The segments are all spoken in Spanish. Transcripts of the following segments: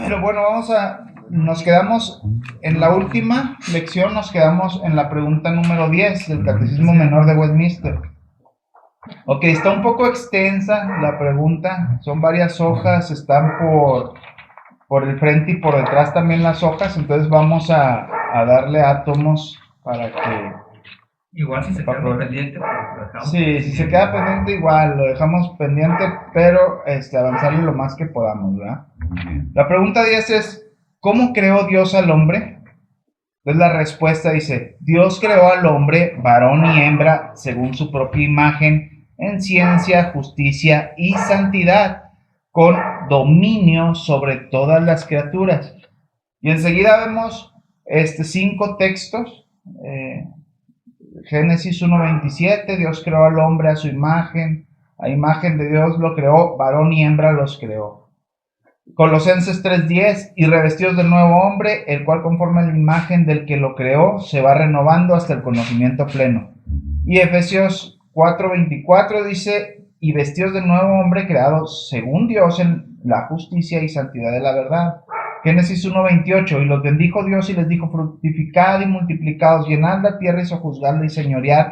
Pero bueno, nos quedamos en la última lección, nos quedamos en la pregunta número 10 del Catecismo Menor de Westminster. Ok, está un poco extensa la pregunta, son varias hojas, están por el frente y por detrás también las hojas, entonces vamos a darle átomos para que... Igual si se queda pendiente, pues lo dejamos. Sí, si se queda pendiente igual, lo dejamos pendiente, pero avanzarle lo más que podamos, ¿verdad? La pregunta 10 es, ¿cómo creó Dios al hombre? Entonces la respuesta dice, Dios creó al hombre, varón y hembra, según su propia imagen, en ciencia, justicia y santidad, con dominio sobre todas las criaturas. Y enseguida vemos 5 textos. Génesis 1:27, Dios creó al hombre a su imagen, a imagen de Dios lo creó, varón y hembra los creó. Colosenses 3:10, y revestidos del nuevo hombre, el cual conforme a la imagen del que lo creó, se va renovando hasta el conocimiento pleno. Y Efesios 4:24 dice, y vestidos del nuevo hombre creado según Dios en la justicia y santidad de la verdad. Génesis 1:28, y los bendijo Dios y les dijo, fructificad y multiplicaos, llenad la tierra y sojuzgadla y señoread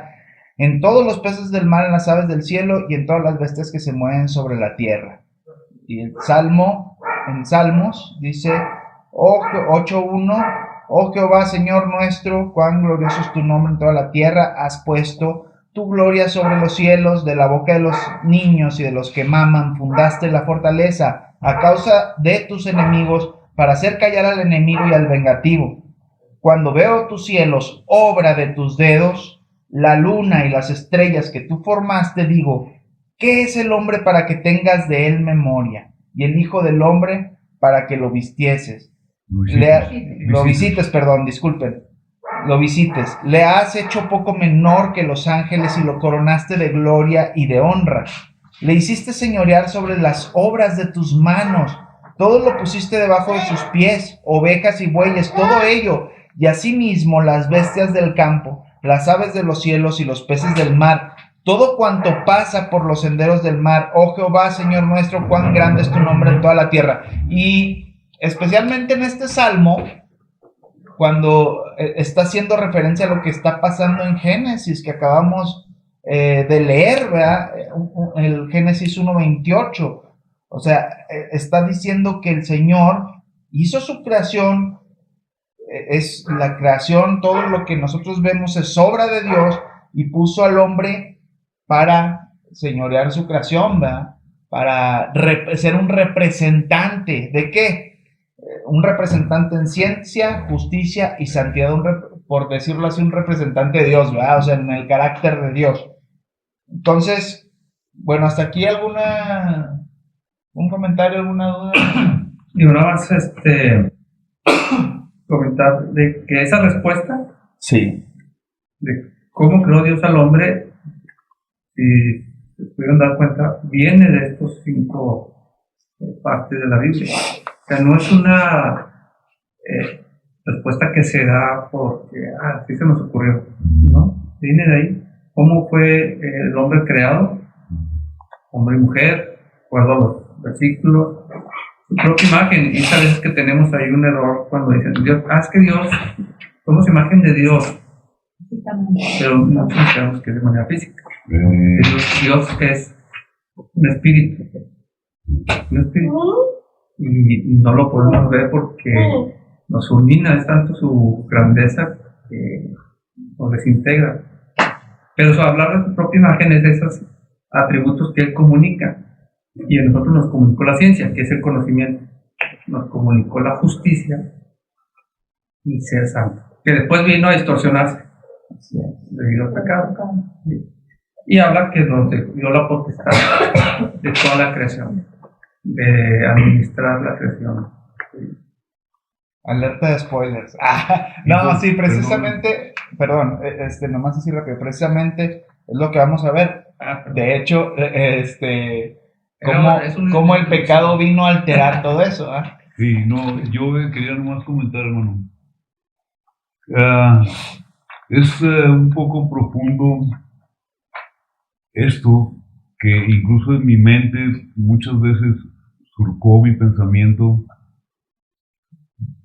en todos los peces del mar, en las aves del cielo y en todas las bestias que se mueven sobre la tierra. Y el en Salmos dice, 8:1, oh Jehová, Señor nuestro, cuán glorioso es tu nombre en toda la tierra, has puesto tu gloria sobre los cielos, de la boca de los niños y de los que maman, fundaste la fortaleza a causa de tus enemigos, para hacer callar al enemigo y al vengativo. Cuando veo tus cielos, obra de tus dedos, la luna y las estrellas que tú formaste, digo, ¿qué es el hombre para que tengas de él memoria? Y el hijo del hombre para que lo vistieses. Lo visites, perdón, disculpen. Lo visites. Le has hecho poco menor que los ángeles y lo coronaste de gloria y de honra. Le hiciste señorear sobre las obras de tus manos. Todo lo pusiste debajo de sus pies, ovejas y bueyes, todo ello. Y asimismo las bestias del campo, las aves de los cielos y los peces del mar, todo cuanto pasa por los senderos del mar. Oh Jehová, Señor nuestro, cuán grande es tu nombre en toda la tierra. Y especialmente en este salmo, cuando está haciendo referencia a lo que está pasando en Génesis, que acabamos de leer, ¿verdad? El Génesis 1:28. O sea, está diciendo que el Señor hizo su creación, es la creación, todo lo que nosotros vemos es obra de Dios, y puso al hombre para señorear su creación, ¿verdad? Para ser un representante. ¿De qué? Un representante en ciencia, justicia y santidad, por decirlo así, un representante de Dios, ¿verdad? O sea, en el carácter de Dios. Entonces, bueno, hasta aquí un comentario, alguna duda. Y una más, comentar de que esa respuesta, sí, de cómo creó Dios al hombre, si se pudieron dar cuenta, viene de estos 5 partes de la Biblia. O sea, no es una respuesta que se da porque, sí se nos ocurrió, ¿no? Viene de ahí. ¿Cómo fue el hombre creado? Hombre y mujer, recuerdo los versículos, su propia imagen. Y a veces que tenemos ahí un error cuando dicen, Dios, es que Dios, somos imagen de Dios. Pero no pensamos que es de manera física. Dios es un espíritu. Un espíritu. Y no lo podemos ver porque nos ilumina, es tanto su grandeza que nos desintegra. Pero hablar de su propia imagen es de esos atributos que Él comunica. Y a nosotros nos comunicó la ciencia, que es el conocimiento. Nos comunicó la justicia y ser santo. Que después vino a distorsionarse debido al pecado. Y habla que nos dio la potestad de toda la creación, de administrar la creación. Alerta de spoilers. No, sí, precisamente, perdón, nomás así rápido, precisamente es lo que vamos a ver. De hecho, cómo el pecado vino a alterar todo eso. Sí, no, yo quería nomás comentar, hermano. Es un poco profundo esto, que incluso en mi mente muchas veces surcó mi pensamiento,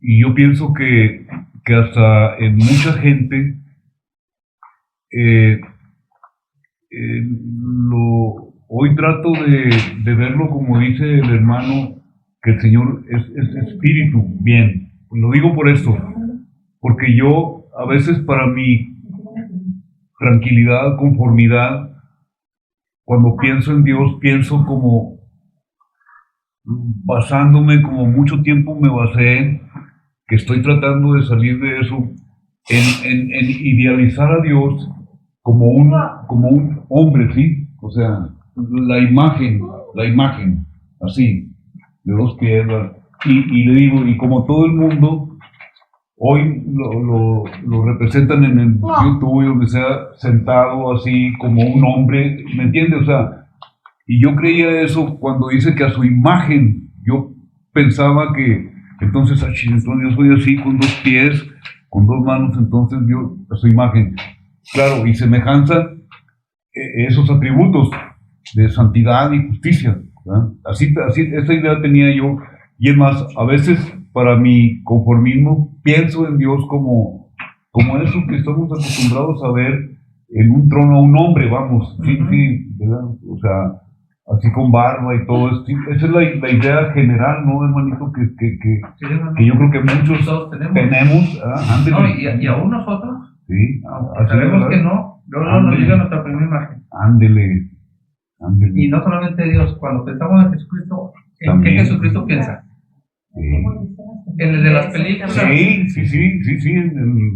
y yo pienso que hasta en mucha gente eh, hoy trato de verlo como dice el hermano, que el Señor es espíritu, bien. Lo digo por esto, porque yo a veces para mi tranquilidad, conformidad, cuando pienso en Dios, pienso como basándome, como mucho tiempo me basé, que estoy tratando de salir de eso, en idealizar a Dios como un hombre, ¿sí? O sea, la imagen, así, de dos pies, y le digo, y como todo el mundo, hoy lo representan en el YouTube, donde sea sentado así, como un hombre, ¿me entiendes? O sea, y yo creía eso cuando dice que a su imagen, yo pensaba que, entonces yo soy así, con dos pies, con dos manos, entonces yo, a su imagen. Claro, y semejanza, esos atributos de santidad y justicia, ¿verdad? Así, esa idea tenía yo, y es más, a veces para mi conformismo pienso en Dios como eso que estamos acostumbrados a ver en un trono a un hombre, vamos, sí, sí, ¿verdad? O sea, así con barba y todo esto. Esa es la idea general, ¿no, hermanito? Que yo creo que muchos todos tenemos. No, y aún nosotros, sí, sabemos que no, luego nos llega nuestra primera imagen. Ándele. Y no solamente Dios, cuando pensamos en Jesucristo, ¿en qué Jesucristo piensa? En el de las películas. Sí.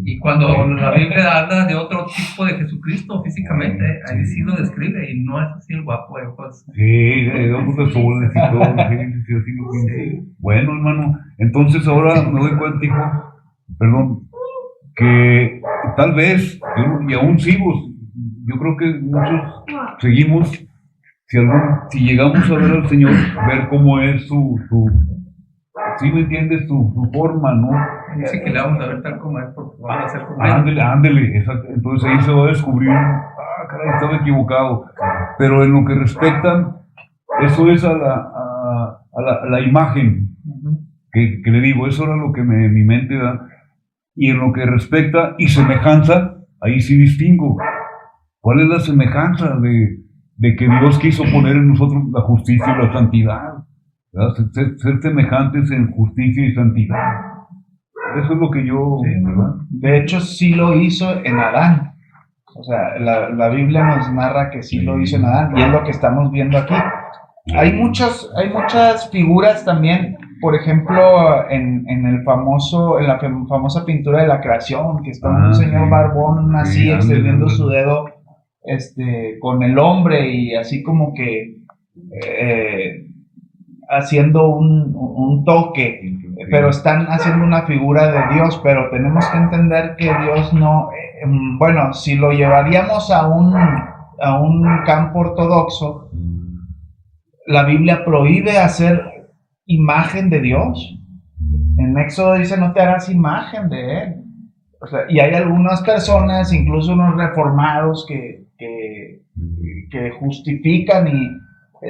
Y cuando la Biblia habla de otro tipo de Jesucristo físicamente, ahí sí lo describe y no es así el guapo de ojos. Sí, de ojos azules y todo. Sí, así lo pienso. Bueno, hermano, entonces ahora me doy cuenta, hijo, perdón, que tal vez, y aún sigo, yo creo que muchos seguimos, si llegamos a ver al Señor, ver cómo es ¿sí me entiendes? Su forma, ¿no? Dice que le vamos a ver tal como es, porque vamos a ser como él. Ándele, exacto. Entonces ahí se va a descubrir, caray, estaba equivocado. Pero en lo que respecta, eso es a la imagen que le digo, eso era lo que mi mente da. Y en lo que respecta y semejanza, ahí sí distingo. ¿Cuál es la semejanza de que Dios quiso poner en nosotros la justicia y la santidad? Ser semejantes en justicia y santidad. Eso es lo que yo, ¿verdad? De hecho, sí lo hizo en Adán. O sea, la Biblia nos narra que sí lo hizo en Adán, y es lo que estamos viendo aquí. Hay muchas figuras también, por ejemplo, en la famosa pintura de la creación, que está un señor barbón así, extendiendo su dedo con el hombre, y así como que haciendo un toque, pero están haciendo una figura de Dios. Pero tenemos que entender que Dios no, bueno, si lo llevaríamos a un campo ortodoxo, la Biblia prohíbe hacer imagen de Dios. En Éxodo dice, no te harás imagen de Él. O sea, y hay algunas personas, incluso unos reformados, que justifican y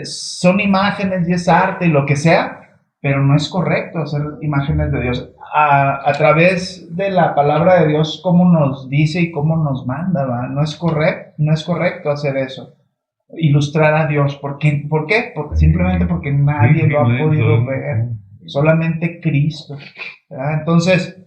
son imágenes y es arte y lo que sea, pero no es correcto hacer imágenes de Dios. A través de la palabra de Dios, cómo nos dice y cómo nos manda, ¿verdad? No es correcto hacer eso. Ilustrar a Dios. ¿Por qué? Porque simplemente porque nadie lo ha podido ver, solamente Cristo, ¿verdad? Entonces,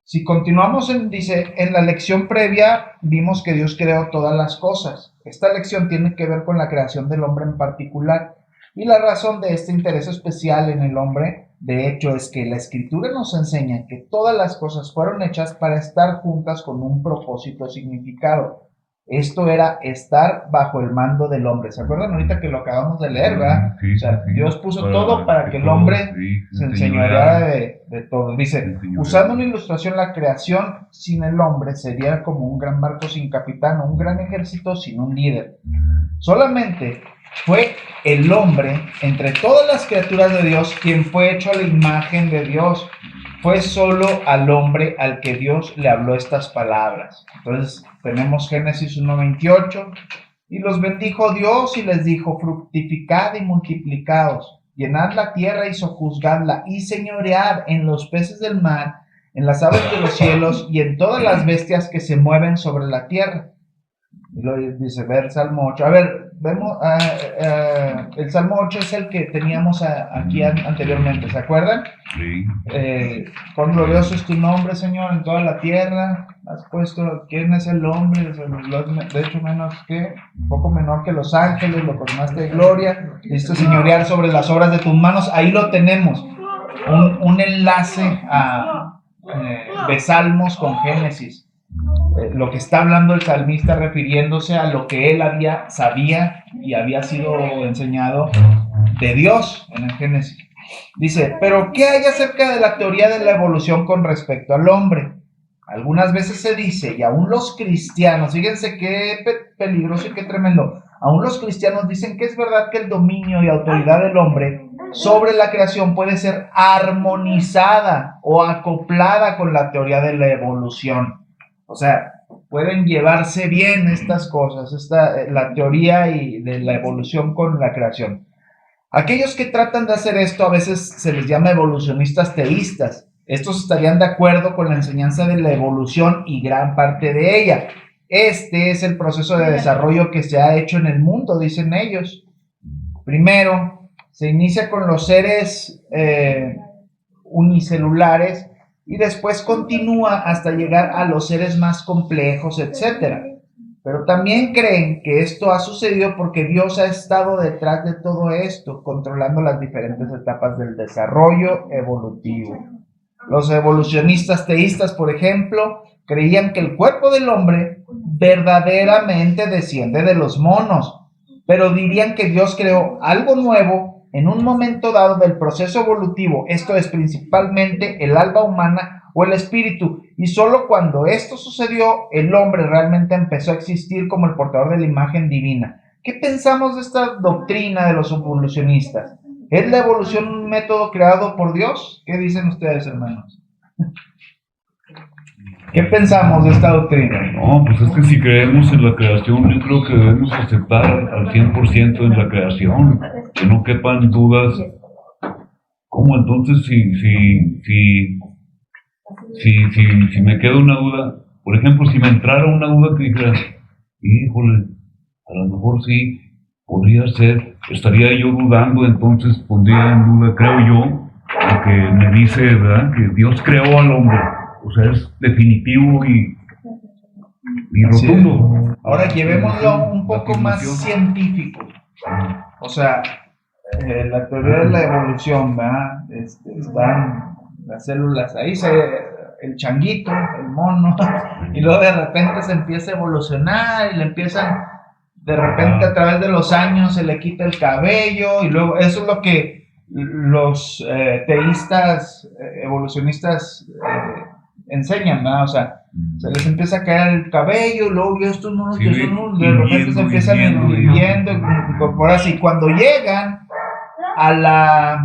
si continuamos dice, en la lección previa vimos que Dios creó todas las cosas. Esta lección tiene que ver con la creación del hombre en particular, y la razón de este interés especial en el hombre, de hecho, es que la Escritura nos enseña que todas las cosas fueron hechas para estar juntas con un propósito significado. Esto era estar bajo el mando del hombre. ¿Se acuerdan ahorita que lo acabamos de leer, verdad? Sí, o sea, sí. Dios puso todo para que el hombre se enseñoreara de todo. Dice, usando una ilustración, la creación sin el hombre sería como un gran barco sin capitán o un gran ejército sin un líder. Solamente fue el hombre, entre todas las criaturas de Dios, quien fue hecho a la imagen de Dios. Fue solo al hombre al que Dios le habló estas palabras. Entonces tenemos Génesis 1:28, y los bendijo Dios y les dijo, fructificad y multiplicaos, llenad la tierra y sojuzgadla, y señoread en los peces del mar, en las aves de los cielos, y en todas las bestias que se mueven sobre la tierra. Y luego dice, ver el Salmo 8. A ver, vemos, el Salmo 8 es el que teníamos aquí anteriormente, ¿se acuerdan? Sí. Cuán glorioso es tu nombre, Señor, en toda la tierra. Has puesto, ¿quién es el hombre? De hecho, un poco menor que los ángeles, lo coronaste de gloria. Listo, señorear sobre las obras de tus manos. Ahí lo tenemos. Un enlace de Salmos con Génesis. Lo que está hablando el salmista refiriéndose a lo que él sabía y había sido enseñado de Dios en el Génesis. Dice, pero ¿qué hay acerca de la teoría de la evolución con respecto al hombre? Algunas veces se dice, y aún los cristianos, fíjense qué peligroso y qué tremendo, aún los cristianos dicen que es verdad que el dominio y autoridad del hombre sobre la creación puede ser armonizada o acoplada con la teoría de la evolución. O sea, pueden llevarse bien estas cosas, la teoría de la evolución con la creación. Aquellos que tratan de hacer esto a veces se les llama evolucionistas teístas. Estos estarían de acuerdo con la enseñanza de la evolución y gran parte de ella. Este es el proceso de desarrollo que se ha hecho en el mundo, dicen ellos. Primero, se inicia con los seres unicelulares y después continúa hasta llegar a los seres más complejos, etc. Pero también creen que esto ha sucedido porque Dios ha estado detrás de todo esto, controlando las diferentes etapas del desarrollo evolutivo. Los evolucionistas teístas, por ejemplo, creían que el cuerpo del hombre verdaderamente desciende de los monos, pero dirían que Dios creó algo nuevo en un momento dado del proceso evolutivo, esto es principalmente el alma humana o el espíritu, y solo cuando esto sucedió, el hombre realmente empezó a existir como el portador de la imagen divina. ¿Qué pensamos de esta doctrina de los evolucionistas? ¿Es la evolución un método creado por Dios? ¿Qué dicen ustedes, hermanos? ¿Qué pensamos de esta doctrina? No, pues es que si creemos en la creación, yo creo que debemos aceptar al 100% en la creación, que no quepan dudas. ¿Cómo entonces si me queda una duda? Por ejemplo, si me entrara una duda que dijera, híjole, a lo mejor sí, podría ser, estaría yo dudando, entonces pondría en duda, creo yo, lo que me dice, ¿verdad? Que Dios creó al hombre. O sea, es definitivo y rotundo. Ahora llevémoslo un poco más científico. O sea, la teoría de la evolución, ¿verdad? Están las células ahí, el changuito, el mono, y luego de repente se empieza a evolucionar y le empiezan, de repente a través de los años se le quita el cabello, y luego eso es lo que los teístas, evolucionistas enseñan, ¿no? O sea, se les empieza a caer el cabello, y luego estos monos que son, de repente se empiezan viviendo, incorporar así. Cuando llegan a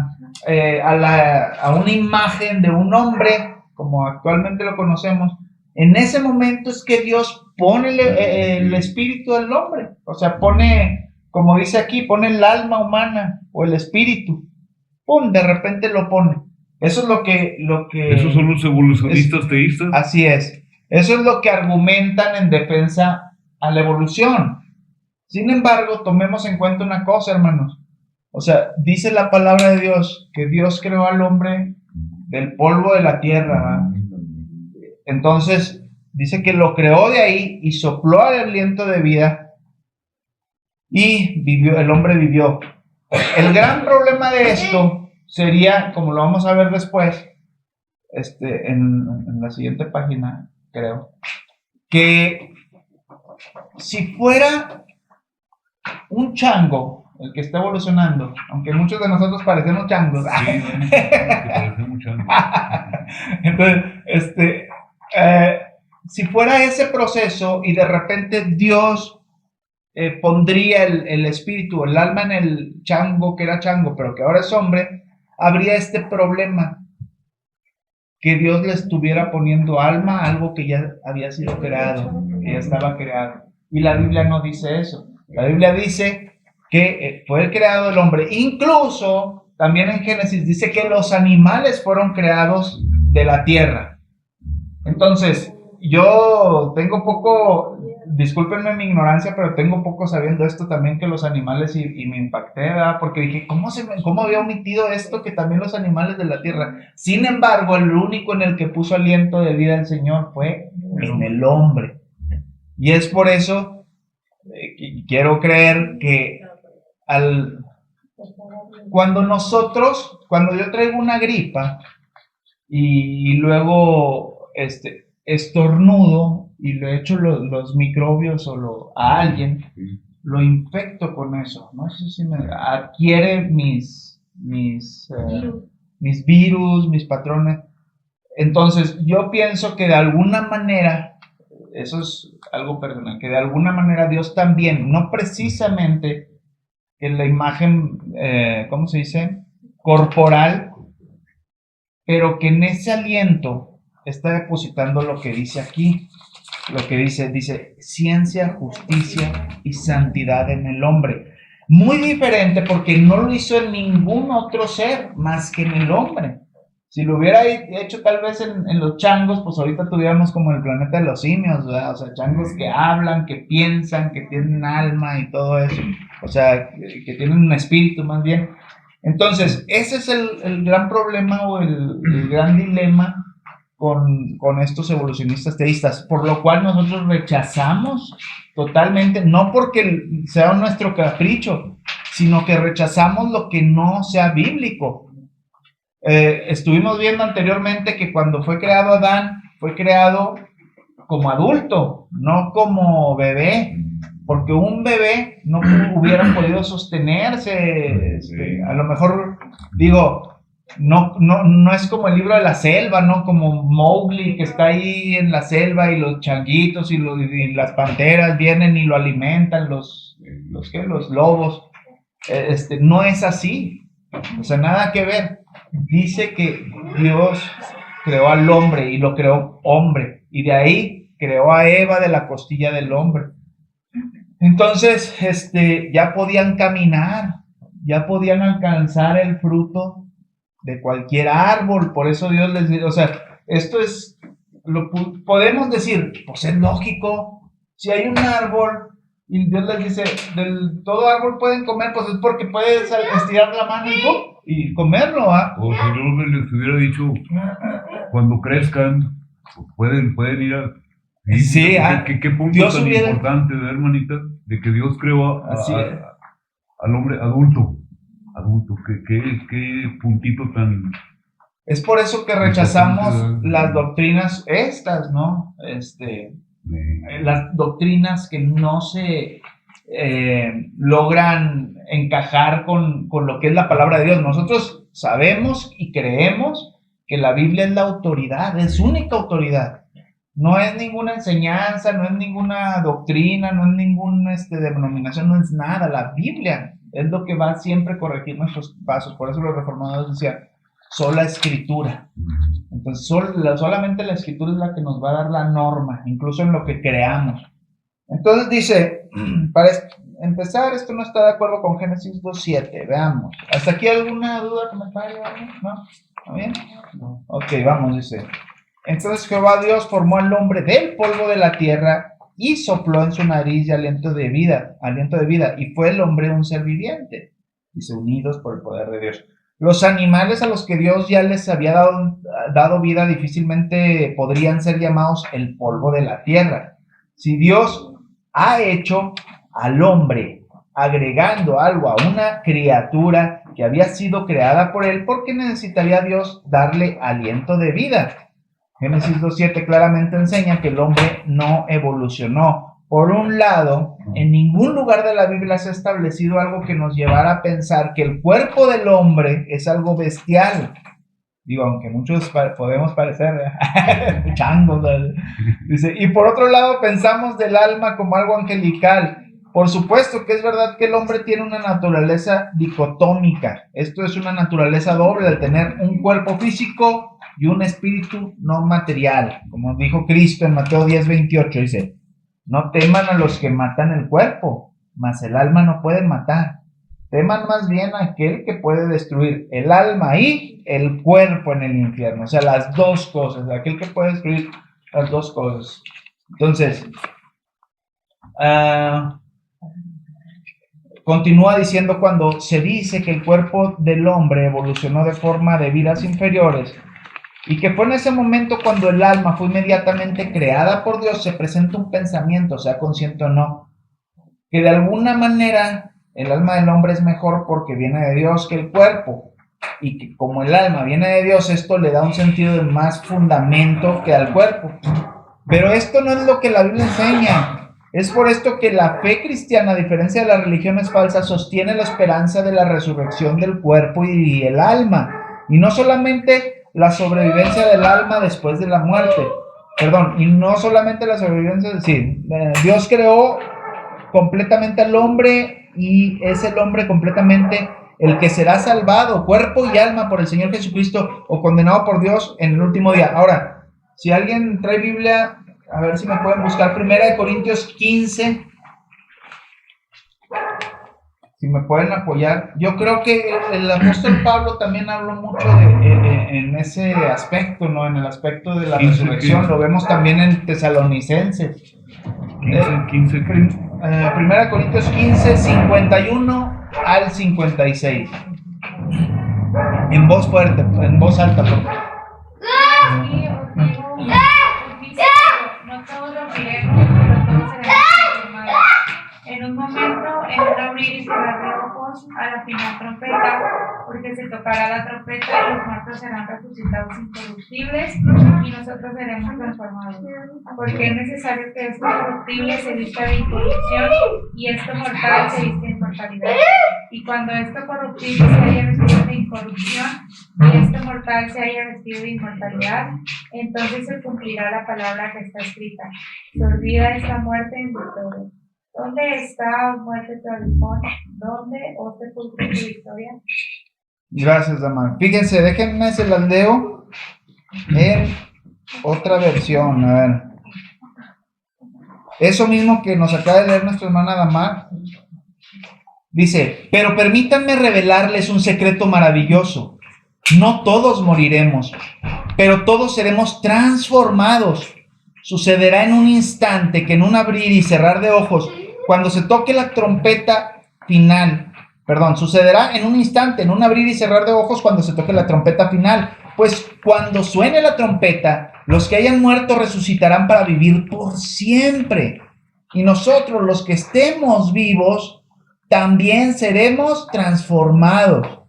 una imagen de un hombre, como actualmente lo conocemos, en ese momento es que Dios pone el espíritu del hombre, o sea, pone, como dice aquí, pone el alma humana o el espíritu, ¡pum!, de repente lo pone. Eso es lo que ¿Esos son los evolucionistas teístas? Así es. Eso es lo que argumentan en defensa a la evolución. Sin embargo, tomemos en cuenta una cosa, hermanos. O sea, dice la palabra de Dios que Dios creó al hombre del polvo de la tierra, ¿verdad? Entonces, dice que lo creó de ahí y sopló el aliento de vida y vivió, el hombre vivió. El gran problema de esto sería, como lo vamos a ver después, en la siguiente página, creo, que si fuera un chango el que está evolucionando, aunque muchos de nosotros parecemos changos, Sí, parecemos changos. Entonces, si fuera ese proceso y de repente Dios pondría el espíritu, el alma en el chango que era chango, pero que ahora es hombre, habría este problema, que Dios le estuviera poniendo alma a algo que ya había sido creado, que ya estaba creado. Y la Biblia no dice eso. La Biblia dice que fue creado el hombre. Incluso también en Génesis dice que los animales fueron creados de la tierra. Entonces, yo tengo poco, discúlpenme mi ignorancia, pero tengo poco sabiendo esto también, que los animales, y me impacté, ¿verdad? Porque dije, ¿cómo había omitido esto, que también los animales de la tierra? Sin embargo, el único en el que puso aliento de vida el Señor fue en el hombre. Y es por eso quiero creer que cuando yo traigo una gripa y luego estornudo y le echo los microbios a alguien, lo infecto con eso. No sé si me adquiere mis virus, mis patrones. Entonces, yo pienso que de alguna manera, eso es algo personal, que de alguna manera Dios también, no precisamente en la imagen, ¿cómo se dice? Corporal, pero que en ese aliento está depositando lo que dice aquí, lo que dice ciencia, justicia y santidad en el hombre. Muy diferente, porque no lo hizo en ningún otro ser más que en el hombre. Si lo hubiera hecho tal vez en los changos, pues ahorita tuviéramos como el planeta de los simios, ¿verdad? O sea, changos que hablan, que piensan, que tienen alma y todo eso. O sea, que tienen un espíritu más bien. Entonces, ese es el gran problema o el gran dilema con estos evolucionistas teístas, por lo cual nosotros rechazamos totalmente, no porque sea nuestro capricho, sino que rechazamos lo que no sea bíblico. Estuvimos viendo anteriormente que cuando fue creado Adán, fue creado como adulto, no como bebé, porque un bebé no hubiera podido sostenerse, a lo mejor, digo, no es como el libro de la selva, ¿no? Como Mowgli, que está ahí en la selva y los changuitos y las panteras vienen y lo alimentan, los lobos. No es así, o sea, nada que ver. Dice que Dios creó al hombre y lo creó hombre, y de ahí creó a Eva de la costilla del hombre. Entonces, ya podían caminar, ya podían alcanzar el fruto de cualquier árbol. Por eso Dios les dice, o sea, esto es, podemos decir, pues es lógico, si hay un árbol y Dios les dice, todo árbol pueden comer, pues es porque puedes estirar la mano y comerlo, ¿ah? O si yo les hubiera dicho, cuando crezcan, pues pueden ir a... Sí, ¿Qué punto Dios tan importante, hermanita, de que Dios creó al hombre adulto? ¿Qué puntito tan... Es por eso que rechazamos las doctrinas estas, ¿no? Las doctrinas que no se logran encajar con lo que es la palabra de Dios. Nosotros sabemos y creemos que la Biblia es la autoridad, es única autoridad. No es ninguna enseñanza, no es ninguna doctrina, no es ninguna denominación, no es nada. La Biblia es lo que va siempre a corregir nuestros pasos. Por eso los reformadores decían, sola escritura. Entonces, solamente la escritura es la que nos va a dar la norma, incluso en lo que creamos. Entonces dice, para empezar, esto no está de acuerdo con Génesis 2.7. Veamos. ¿Hasta aquí alguna duda, comentario? ¿No? ¿Está bien? No. Ok, vamos, dice. Entonces Jehová Dios formó al hombre del polvo de la tierra y sopló en su nariz aliento de vida, y fue el hombre un ser viviente. Dice, unidos por el poder de Dios. Los animales a los que Dios ya les había dado vida difícilmente podrían ser llamados el polvo de la tierra. Si Dios ha hecho al hombre agregando algo a una criatura que había sido creada por él, ¿por qué necesitaría Dios darle aliento de vida? Génesis 2.7 claramente enseña que el hombre no evolucionó. Por un lado, en ningún lugar de la Biblia se ha establecido algo que nos llevara a pensar que el cuerpo del hombre es algo bestial. Digo, aunque muchos podemos parecer changos. Dice, y por otro lado, pensamos del alma como algo angelical. Por supuesto que es verdad que el hombre tiene una naturaleza dicotómica. Esto es una naturaleza doble, al tener un cuerpo físico y un espíritu no material. Como dijo Cristo en Mateo 10:28, dice, no teman a los que matan el cuerpo, mas el alma no pueden matar. teman más bien a aquel que puede destruir el alma y el cuerpo en el infierno. O sea, las dos cosas, aquel que puede destruir las dos cosas. Entonces, continúa diciendo, cuando se dice que el cuerpo del hombre evolucionó de forma de vidas inferiores, y que fue en ese momento cuando el alma fue inmediatamente creada por Dios, se presenta un pensamiento, sea consciente o no, que de alguna manera el alma del hombre es mejor porque viene de Dios que el cuerpo, y que como el alma viene de Dios, esto le da un sentido de más fundamento que al cuerpo. Pero esto no es lo que la Biblia enseña. Es por esto que la fe cristiana, a diferencia de las religiones falsas, sostiene la esperanza de la resurrección del cuerpo y el alma, y no solamente la sobrevivencia del alma después de la muerte. Perdón, y no solamente la sobrevivencia, sí, Dios creó completamente al hombre y es el hombre completamente el que será salvado, cuerpo y alma, por el Señor Jesucristo o condenado por Dios en el último día. Ahora, si alguien trae Biblia, a ver si me pueden buscar 1 Corintios 15. Si me pueden apoyar. Yo creo que el apóstol Pablo también habló mucho en ese aspecto, ¿no? En el aspecto de la resurrección. Lo vemos también en Tesalonicenses. 15. 1 Corintios 15, 51 al 56. En voz fuerte, en voz alta, por favor. No todos dormiremos, pero todos seremos transformados. En un momento, en un abrir y cerrar de ojos, a la final trompeta, porque se tocará la trompeta y los muertos serán resucitados incorruptibles y nosotros seremos transformados. Porque es necesario que esto corruptible se vista de incorrupción y esto mortal se vista de inmortalidad. Y cuando esto corruptible se haya vestido de incorrupción y esto mortal se haya vestido de inmortalidad, entonces se cumplirá la palabra que está escrita: se olvida esta muerte en victoria. ¿Dónde está, muerte, tu aguijón? ¿Dónde, oh sepulcro, tu victoria? Gracias, Damar. Fíjense, déjenme se las leo en otra versión. A ver. Eso mismo que nos acaba de leer nuestra hermana Damar. Dice, pero permítanme revelarles un secreto maravilloso. No todos moriremos, pero todos seremos transformados. Sucederá en un instante, que en un abrir y cerrar de ojos, cuando se toque la trompeta final, sucederá en un instante, en un abrir y cerrar de ojos, cuando se toque la trompeta final. Pues cuando suene la trompeta, los que hayan muerto resucitarán para vivir por siempre. Y nosotros, los que estemos vivos, también seremos transformados.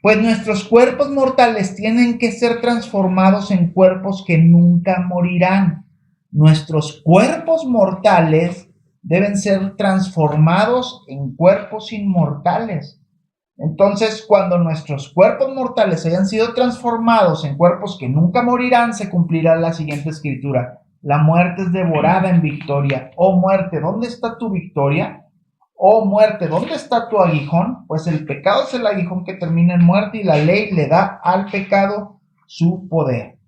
Pues nuestros cuerpos mortales tienen que ser transformados en cuerpos que nunca morirán. Nuestros cuerpos mortales deben ser transformados en cuerpos inmortales. Entonces, cuando nuestros cuerpos mortales hayan sido transformados en cuerpos que nunca morirán, se cumplirá la siguiente escritura: la muerte es devorada en victoria. Oh muerte, ¿dónde está tu victoria? Oh muerte, ¿dónde está tu aguijón? Pues el pecado es el aguijón que termina en muerte y la ley le da al pecado su poder.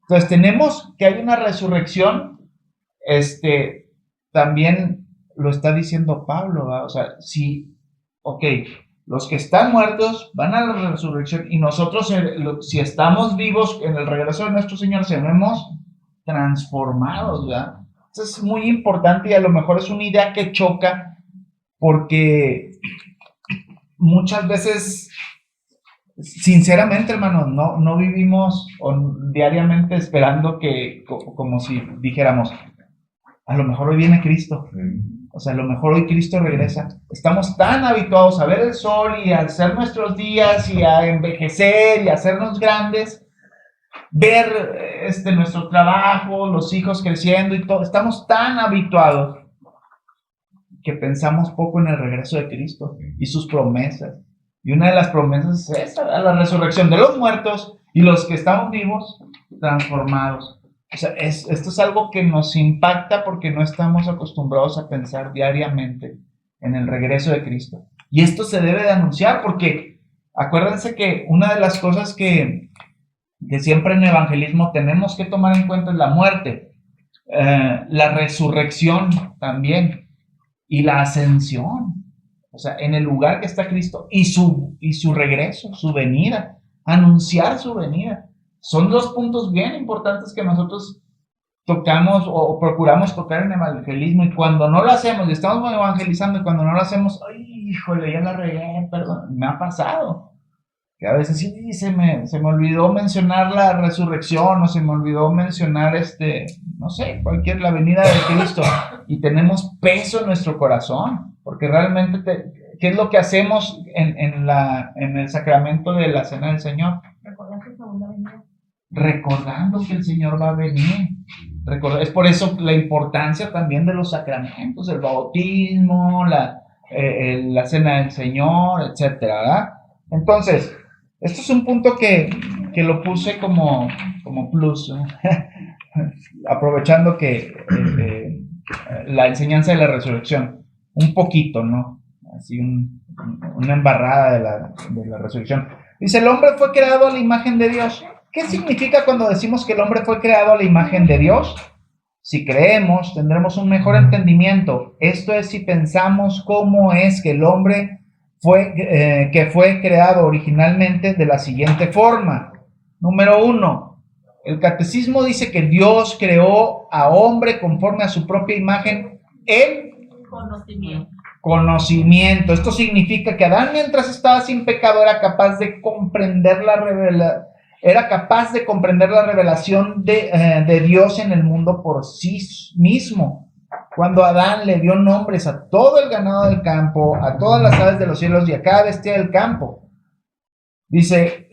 Entonces tenemos que hay una resurrección, también lo está diciendo Pablo, ¿verdad? O sea, los que están muertos van a la resurrección y nosotros, si estamos vivos en el regreso de nuestro Señor, seremos transformados, ¿verdad? Eso es muy importante y a lo mejor es una idea que choca porque muchas veces, sinceramente, hermanos, no vivimos diariamente esperando que, como si dijéramos, a lo mejor hoy viene Cristo. O sea, a lo mejor hoy Cristo regresa. Estamos tan habituados a ver el sol y a hacer nuestros días y a envejecer y a hacernos grandes, ver nuestro trabajo, los hijos creciendo y todo. Estamos tan habituados que pensamos poco en el regreso de Cristo y sus promesas. Y una de las promesas es esa, la resurrección de los muertos y los que estamos vivos, transformados. O sea, esto es algo que nos impacta porque no estamos acostumbrados a pensar diariamente en el regreso de Cristo. Y esto se debe de anunciar porque acuérdense que una de las cosas que siempre en evangelismo tenemos que tomar en cuenta es la muerte, la resurrección también y la ascensión. o sea, en el lugar que está Cristo y su regreso, su venida, anunciar su venida. Son dos puntos bien importantes que nosotros tocamos o procuramos tocar en evangelismo, y cuando no lo hacemos, y estamos evangelizando, y cuando no lo hacemos, ay, híjole, ya la regué, perdón, me ha pasado, que a veces sí se me olvidó mencionar la resurrección, o se me olvidó mencionar no sé, la venida de Cristo, y tenemos peso en nuestro corazón, porque realmente, ¿qué es lo que hacemos en el sacramento de la Cena del Señor? Recordando que el Señor va a venir. Es por eso la importancia también de los sacramentos, el bautismo, la Cena del Señor, etcétera, ¿verdad? Entonces, esto es un punto que lo puse como plus, ¿no? Aprovechando que la enseñanza de la resurrección, un poquito, ¿no? Así una embarrada de la resurrección. Dice, el hombre fue creado a la imagen de Dios. ¿Qué significa cuando decimos que el hombre fue creado a la imagen de Dios? Si creemos, tendremos un mejor entendimiento. Esto es, si pensamos cómo es que el hombre fue creado originalmente de la siguiente forma. Número 1, el catecismo dice que Dios creó a hombre conforme a su propia imagen en conocimiento. Esto significa que Adán, mientras estaba sin pecado, era capaz de comprender la revelación de Dios en el mundo por sí mismo. Cuando Adán le dio nombres a todo el ganado del campo, a todas las aves de los cielos y a cada bestia del campo. Dice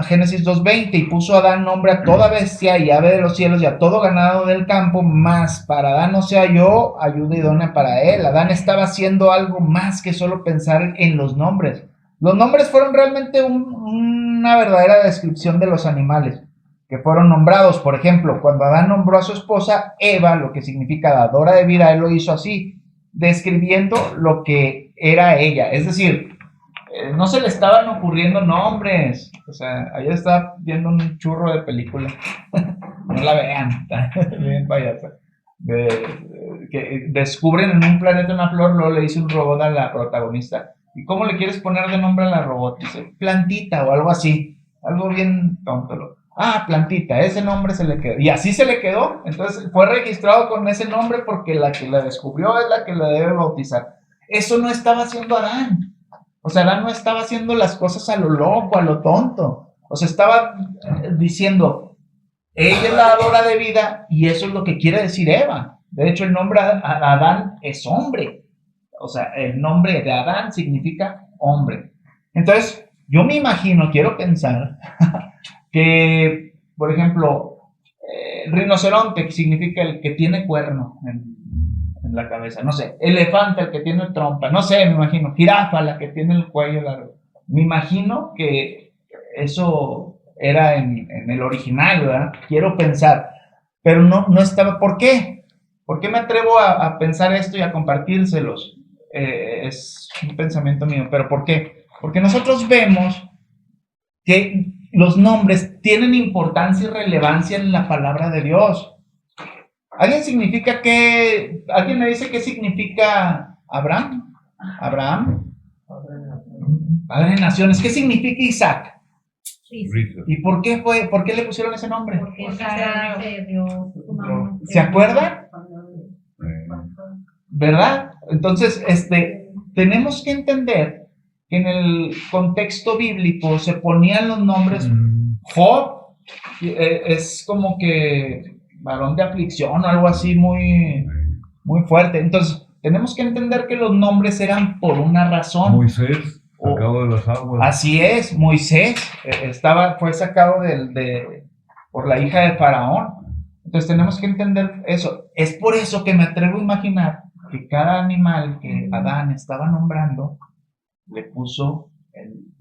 Génesis 2:20, y puso Adán nombre a toda bestia y ave de los cielos y a todo ganado del campo, mas para Adán no se halló ayuda idónea para él. Adán estaba haciendo algo más que solo pensar en los nombres. Los nombres fueron realmente una verdadera descripción de los animales que fueron nombrados. Por ejemplo, cuando Adán nombró a su esposa Eva, lo que significa dadora de vida, él lo hizo así, describiendo lo que era ella. Es decir, no se le estaban ocurriendo nombres. O sea, allá está viendo un churro de película. No la vean, está bien payasa. Que descubren en un planeta una flor, luego le dice un robot a la protagonista, ¿y cómo le quieres poner de nombre a la robot? Dice, Plantita o algo así, algo bien tonto. Plantita, ese nombre se le quedó. Y así se le quedó. Entonces fue registrado con ese nombre porque la que la descubrió es la que la debe bautizar. Eso no estaba haciendo Adán. O sea, Adán no estaba haciendo las cosas a lo loco, a lo tonto. O sea, estaba diciendo, ella es la dadora de vida, y eso es lo que quiere decir Eva. De hecho, el nombre Adán es hombre. O sea, el nombre de Adán significa hombre. Entonces, yo me imagino, quiero pensar, que, por ejemplo, rinoceronte, que significa el que tiene cuerno en la cabeza, no sé, elefante, el que tiene trompa, no sé, me imagino, jirafa, la que tiene el cuello largo. Me imagino que eso era en el original, ¿verdad? Quiero pensar, pero no estaba. ¿Por qué? ¿Por qué me atrevo a pensar esto y a compartírselos? Es un pensamiento mío, pero ¿por qué? Porque nosotros vemos que los nombres tienen importancia y relevancia en la palabra de Dios. ¿Alguien me dice qué significa Abraham? Padre de naciones. ¿Qué significa Isaac? ¿Y por qué le pusieron ese nombre? Porque Sara se dio su mamá. ¿Se acuerdan? ¿Verdad? Entonces, tenemos que entender que en el contexto bíblico se ponían los nombres. Job es como que varón de aflicción o algo así muy, muy fuerte. Entonces, tenemos que entender que los nombres eran por una razón. Moisés, sacado de las aguas. Así es, Moisés fue sacado por la hija de Faraón. Entonces tenemos que entender eso. Es por eso que me atrevo a imaginar que cada animal que Adán estaba nombrando le puso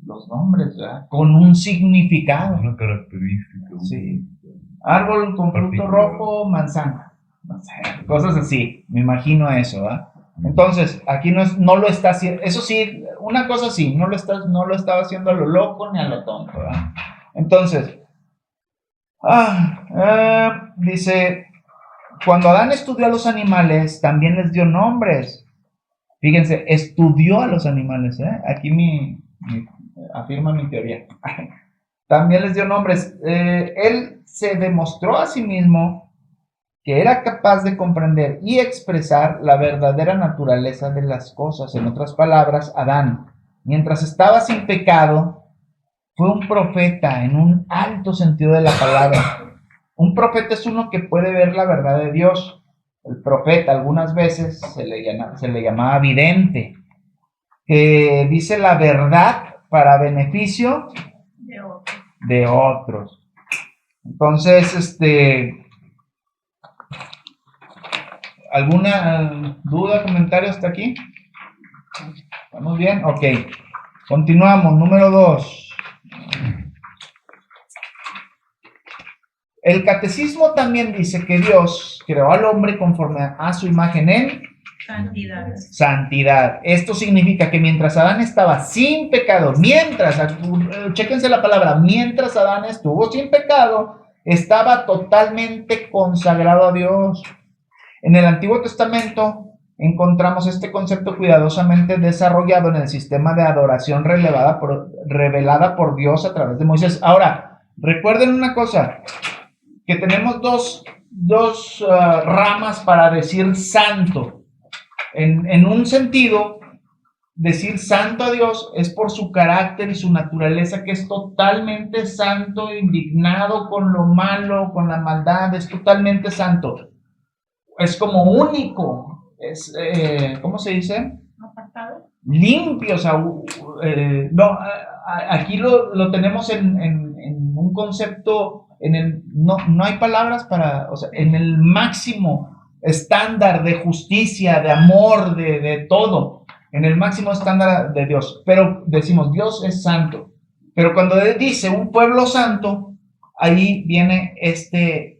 los nombres, ¿verdad? Con un significado. Una característica. Sí. Árbol con fruto rojo, manzana. No sé, cosas así. Me imagino eso, ¿verdad? Entonces, aquí no lo está haciendo. Eso sí, una cosa sí, no lo estaba haciendo a lo loco ni a lo tonto, ¿verdad? Entonces, dice, cuando Adán estudió a los animales, también les dio nombres. Fíjense, estudió a los animales, ¿eh? Aquí afirma mi teoría. También les dio nombres. Él se demostró a sí mismo que era capaz de comprender y expresar la verdadera naturaleza de las cosas. En otras palabras, Adán, mientras estaba sin pecado, fue un profeta en un alto sentido de la palabra. Un profeta es uno que puede ver la verdad de Dios. El profeta algunas veces se le llamaba vidente, que dice la verdad para beneficio de otros. Entonces, ¿alguna duda, comentario hasta aquí? ¿Estamos bien? Ok. Continuamos. Número 2. El catecismo también dice que Dios creó al hombre conforme a su imagen en santidad. Esto significa que mientras Adán estaba sin pecado, chéquense la palabra, mientras Adán estuvo sin pecado, estaba totalmente consagrado a Dios. En el Antiguo Testamento encontramos este concepto cuidadosamente desarrollado en el sistema de adoración revelada por Dios a través de Moisés. Ahora, recuerden una cosa, que tenemos dos ramas para decir santo. En un sentido, decir santo a Dios es por su carácter y su naturaleza, que es totalmente santo, indignado con lo malo, con la maldad, es totalmente santo. Es como único, es, ¿cómo se dice? Apartado. Limpio, o sea, no, aquí lo tenemos en un concepto, no hay palabras para, o sea, en el máximo estándar de justicia, de amor, de todo, en el máximo estándar de Dios. Pero decimos, Dios es santo. Pero cuando dice un pueblo santo, ahí viene este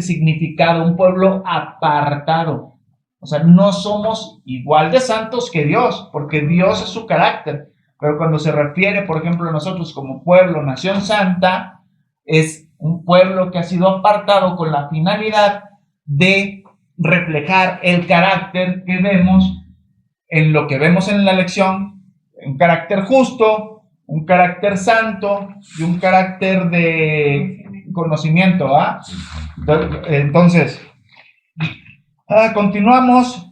significado, un pueblo apartado. O sea, no somos igual de santos que Dios, porque Dios es su carácter. Pero cuando se refiere, por ejemplo, a nosotros como pueblo, nación santa, es un pueblo que ha sido apartado con la finalidad de reflejar el carácter que vemos en lo que vemos en la lección, un carácter justo, un carácter santo y un carácter de conocimiento, ¿ah? Entonces, continuamos.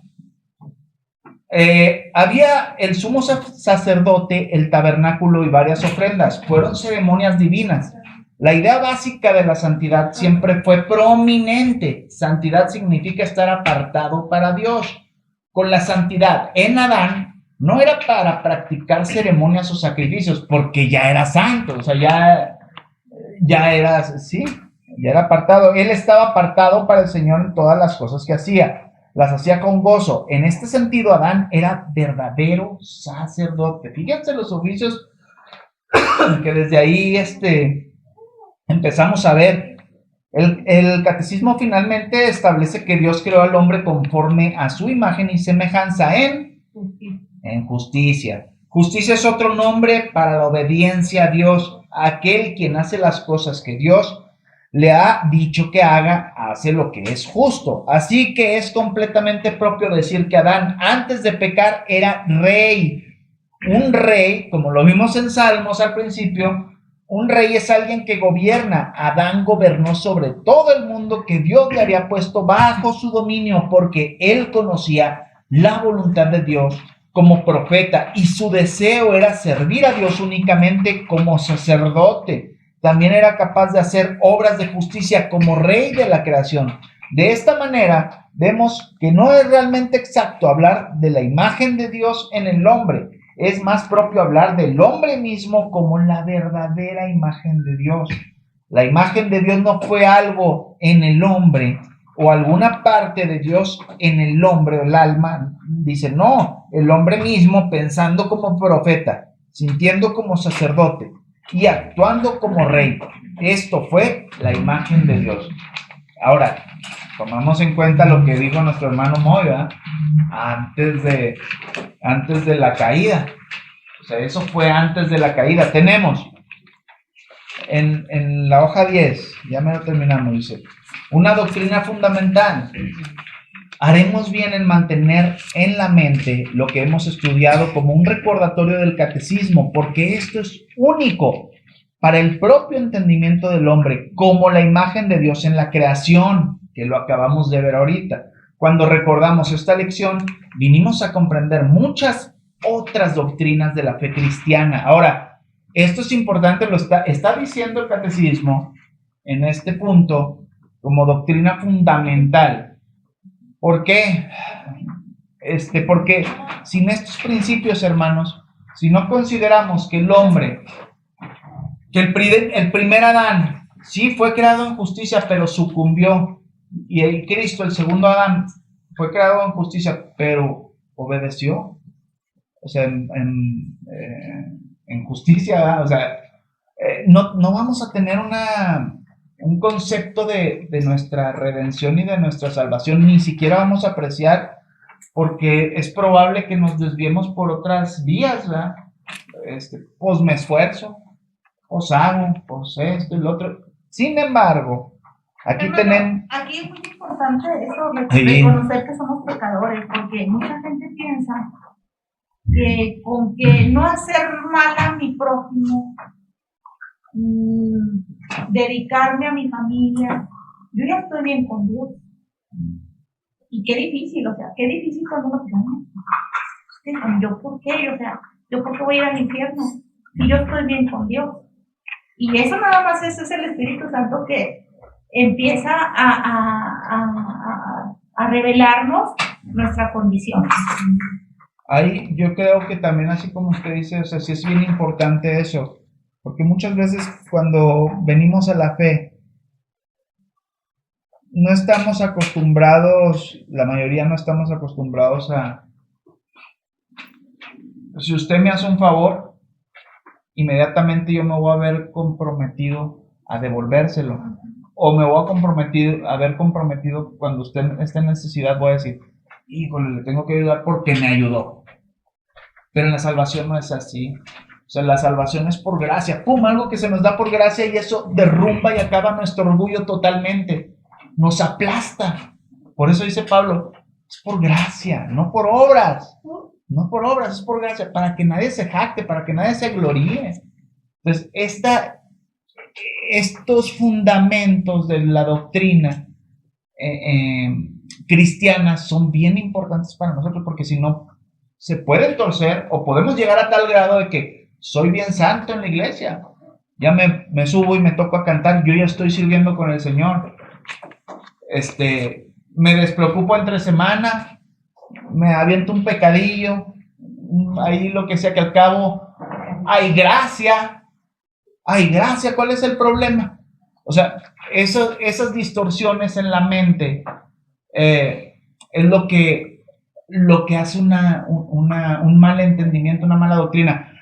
Había el sumo sacerdote, el tabernáculo y varias ofrendas. Fueron ceremonias divinas. La idea básica de la santidad siempre fue prominente. Santidad significa estar apartado para Dios. Con la santidad en Adán no era para practicar ceremonias o sacrificios, porque ya era santo, o sea, ya era, sí, ya era apartado. Él estaba apartado para el Señor en todas las cosas que hacía. Las hacía con gozo. En este sentido, Adán era verdadero sacerdote. Fíjense los oficios que desde ahí empezamos a ver. El catecismo finalmente establece que Dios creó al hombre conforme a su imagen y semejanza en justicia. Justicia es otro nombre para la obediencia a Dios. Aquel quien hace las cosas que Dios le ha dicho que haga, hace lo que es justo. Así que es completamente propio decir que Adán, antes de pecar, era rey. Un rey, como lo vimos en Salmos al principio, un rey es alguien que gobierna. Adán gobernó sobre todo el mundo que Dios le había puesto bajo su dominio, porque él conocía la voluntad de Dios como profeta y su deseo era servir a Dios únicamente como sacerdote. También era capaz de hacer obras de justicia como rey de la creación. De esta manera, vemos que no es realmente exacto hablar de la imagen de Dios en el hombre. Es más propio hablar del hombre mismo como la verdadera imagen de Dios. La imagen de Dios no fue algo en el hombre o alguna parte de Dios en el hombre o el alma. Dice, no, el hombre mismo pensando como profeta, sintiendo como sacerdote y actuando como rey. Esto fue la imagen de Dios. Ahora, tomamos en cuenta lo que dijo nuestro hermano Moya antes de la caída. O sea, eso fue antes de la caída. Tenemos en la hoja 10, ya me lo terminamos, dice, una doctrina fundamental. haremos bien en mantener en la mente lo que hemos estudiado como un recordatorio del catecismo, porque esto es único para el propio entendimiento del hombre, como la imagen de Dios en la creación, que lo acabamos de ver ahorita. Cuando recordamos esta lección, vinimos a comprender muchas otras doctrinas de la fe cristiana. Ahora, esto es importante, lo está diciendo el catecismo en este punto como doctrina fundamental. ¿Por qué? Porque sin estos principios, hermanos, si no consideramos que el hombre, que el primer Adán, sí fue creado en justicia, pero sucumbió, y el Cristo, el segundo Adán, fue creado en justicia, pero obedeció, o sea, en justicia, ¿verdad? O sea, no vamos a tener un concepto de nuestra redención y de nuestra salvación, ni siquiera vamos a apreciar, porque es probable que nos desviemos por otras vías, ¿verdad? Pues me esfuerzo, pues hago, pues esto y lo otro. Sin embargo, aquí tenemos... Aquí es muy importante eso, Sí. reconocer que somos pecadores, porque mucha gente piensa que con que no hacer mal a mi prójimo, dedicarme a mi familia, yo ya estoy bien con Dios. Y qué difícil, o sea, qué difícil cuando uno piensa, ¿yo por qué? O sea, ¿yo por qué voy a ir al infierno? Si yo estoy bien con Dios. Y eso nada más es el Espíritu Santo que empieza a revelarnos nuestra condición. Ahí yo creo que también, así como usted dice, o sea, sí es bien importante eso, porque muchas veces cuando venimos a la fe, no estamos acostumbrados, la mayoría no estamos acostumbrados a, si usted me hace un favor, inmediatamente yo me voy a ver comprometido a devolvérselo, o me voy a ver comprometido cuando usted esté en necesidad, voy a decir, híjole, le tengo que ayudar porque me ayudó. Pero en la salvación no es así. O sea, la salvación es por gracia. ¡Pum! Algo que se nos da por gracia y eso derrumba y acaba nuestro orgullo totalmente. Nos aplasta. Por eso dice Pablo, es por gracia, no por obras. No por obras, es por gracia. Para que nadie se jacte, para que nadie se gloríe. Entonces, estos fundamentos de la doctrina cristiana son bien importantes para nosotros, porque si no, se pueden torcer o podemos llegar a tal grado de que soy bien santo en la iglesia, ya me subo y me toco a cantar, yo ya estoy sirviendo con el Señor, me despreocupo entre semana, me aviento un pecadillo, ahí lo que sea, que al cabo hay gracia, ¿cuál es el problema? O sea, esas distorsiones en la mente es lo que hace un mal entendimiento, una mala doctrina.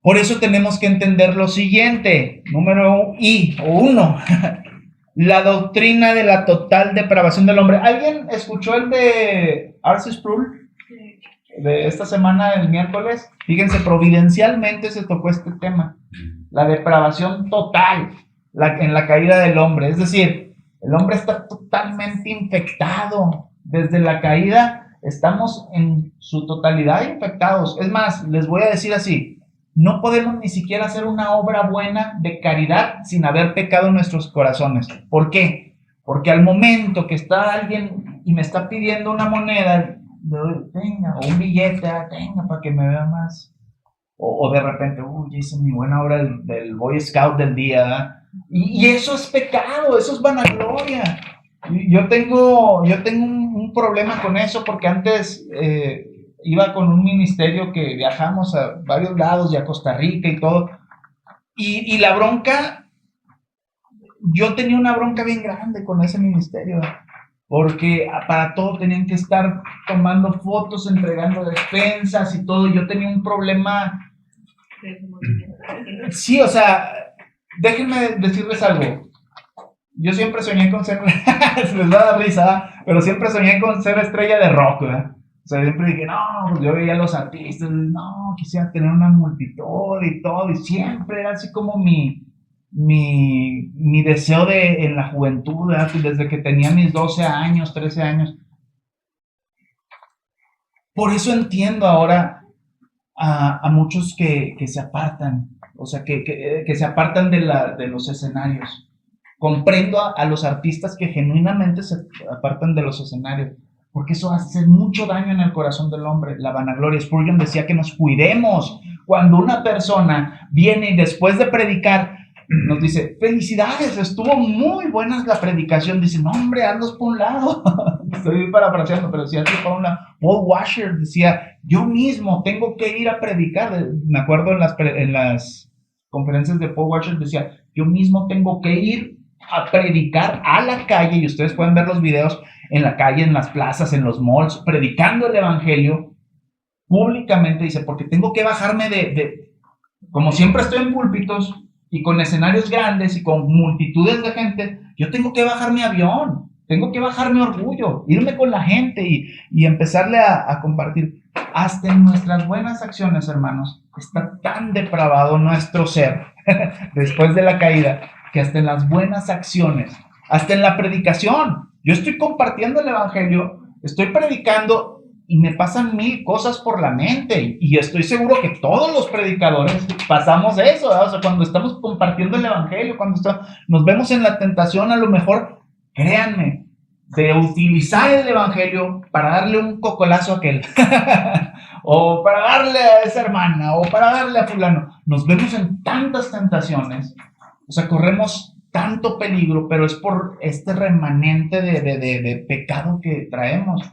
Por eso tenemos que entender lo siguiente, número uno, la doctrina de la total depravación del hombre. ¿Alguien escuchó el de R.C. Sproul? De esta semana, el miércoles. Fíjense, providencialmente se tocó este tema, la depravación total en la caída del hombre. Es decir, el hombre está totalmente infectado. Desde la caída estamos en su totalidad infectados. Es más, les voy a decir así, no podemos ni siquiera hacer una obra buena de caridad sin haber pecado en nuestros corazones. ¿Por qué? Porque al momento que está alguien y me está pidiendo una moneda, tenga, o un billete, tenga, para que me vea más. O de repente, hice mi buena obra del Boy Scout del día. Y eso es pecado, eso es vanagloria. Yo tengo un problema con eso, porque antes iba con un ministerio que viajamos a varios lados y a Costa Rica y todo. Y la bronca, yo tenía una bronca bien grande con ese ministerio, porque para todo tenían que estar tomando fotos, entregando despensas y todo. Yo tenía un problema. Sí, o sea, déjenme decirles algo. Yo siempre soñé con ser, se les va a dar risa, pero siempre soñé con ser estrella de rock, ¿verdad? O sea, siempre dije, no, pues yo veía a los artistas, no, quisiera tener una multitud y todo, y siempre era así como mi deseo en la juventud, ¿verdad? Desde que tenía mis 12 años, 13 años. Por eso entiendo ahora a muchos que se apartan, o sea, que se apartan de los escenarios. Comprendo a los artistas que genuinamente se apartan de los escenarios, porque eso hace mucho daño en el corazón del hombre, la vanagloria. Spurgeon decía que nos cuidemos cuando una persona viene y después de predicar nos dice, felicidades, estuvo muy buena la predicación. Dice, no hombre, andas por un lado. Estoy parafraseando, pero decía, por un lado. Paul Washer decía, yo mismo tengo que ir a predicar. Me acuerdo en las conferencias de Paul Washer, decía, yo mismo tengo que ir a predicar a la calle, y ustedes pueden ver los videos en la calle, en las plazas, en los malls, predicando el evangelio públicamente. Dice, porque tengo que bajarme como siempre estoy en púlpitos y con escenarios grandes y con multitudes de gente, yo tengo que bajar mi avión, tengo que bajar mi orgullo, irme con la gente y empezarle a compartir. Hasta en nuestras buenas acciones, hermanos, está tan depravado nuestro ser después de la caída, que hasta en las buenas acciones, hasta en la predicación, yo estoy compartiendo el evangelio, estoy predicando y me pasan 1000 cosas por la mente, y estoy seguro que todos los predicadores pasamos eso, ¿verdad? O sea, cuando estamos compartiendo el evangelio, cuando nos vemos en la tentación, a lo mejor, créanme, de utilizar el evangelio para darle un cocolazo a aquel o para darle a esa hermana o para darle a fulano, nos vemos en tantas tentaciones, o sea, corremos tanto peligro, pero es por este remanente de pecado que traemos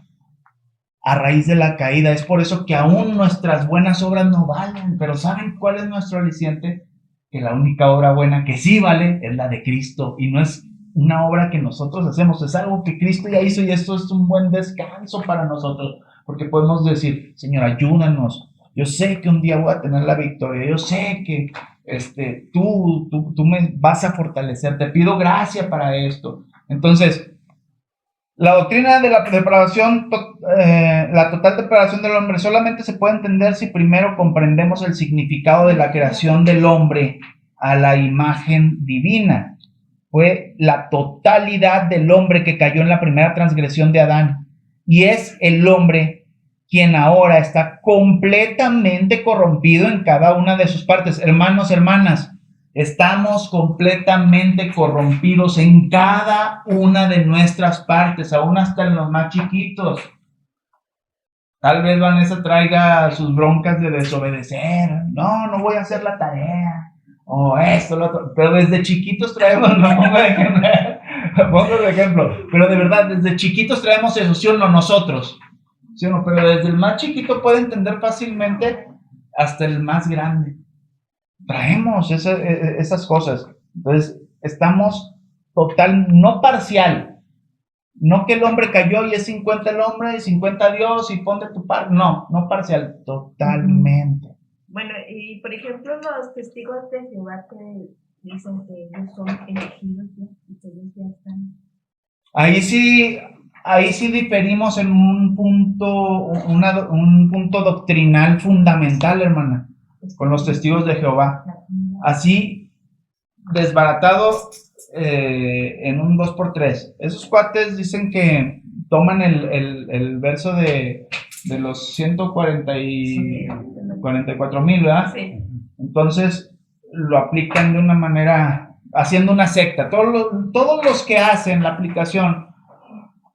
a raíz de la caída. Es por eso que aún nuestras buenas obras no valen. Pero ¿saben cuál es nuestro aliciente? Que la única obra buena que sí vale es la de Cristo, y no es una obra que nosotros hacemos, es algo que Cristo ya hizo, y esto es un buen descanso para nosotros, porque podemos decir, Señor, ayúdanos, yo sé que un día voy a tener la victoria, yo sé que tú me vas a fortalecer, te pido gracia para esto. Entonces, la doctrina de la depravación, la total depravación del hombre, solamente se puede entender si primero comprendemos el significado de la creación del hombre a la imagen divina. Fue la totalidad del hombre que cayó en la primera transgresión de Adán, y es el hombre quien ahora está completamente corrompido en cada una de sus partes. Hermanos, hermanas, estamos completamente corrompidos en cada una de nuestras partes, aún hasta en los más chiquitos. Tal vez Vanessa traiga sus broncas de desobedecer. No voy a hacer la tarea. O esto, lo otro. Pero desde chiquitos traemos, no pongo de ejemplo. Pero de verdad, desde chiquitos traemos eso, ¿sí o no? Nosotros. ¿Sí o no? Pero desde el más chiquito puede entender fácilmente hasta el más grande. Traemos esas cosas. Entonces, estamos no parcial. No que el hombre cayó y es 50 el hombre y 50 Dios y pon de tu parte. No parcial, totalmente. Bueno, y por ejemplo, los testigos de Jehová que dicen que ellos son elegidos, ¿no? Y que ellos ya están. Ahí sí diferimos en un punto doctrinal fundamental, hermana, con los testigos de Jehová. Así, desbaratado en un 2x3. Esos cuates dicen que toman el verso de los 144,000, ¿verdad? Sí. Entonces lo aplican de una manera, haciendo una secta. Todos los que hacen la aplicación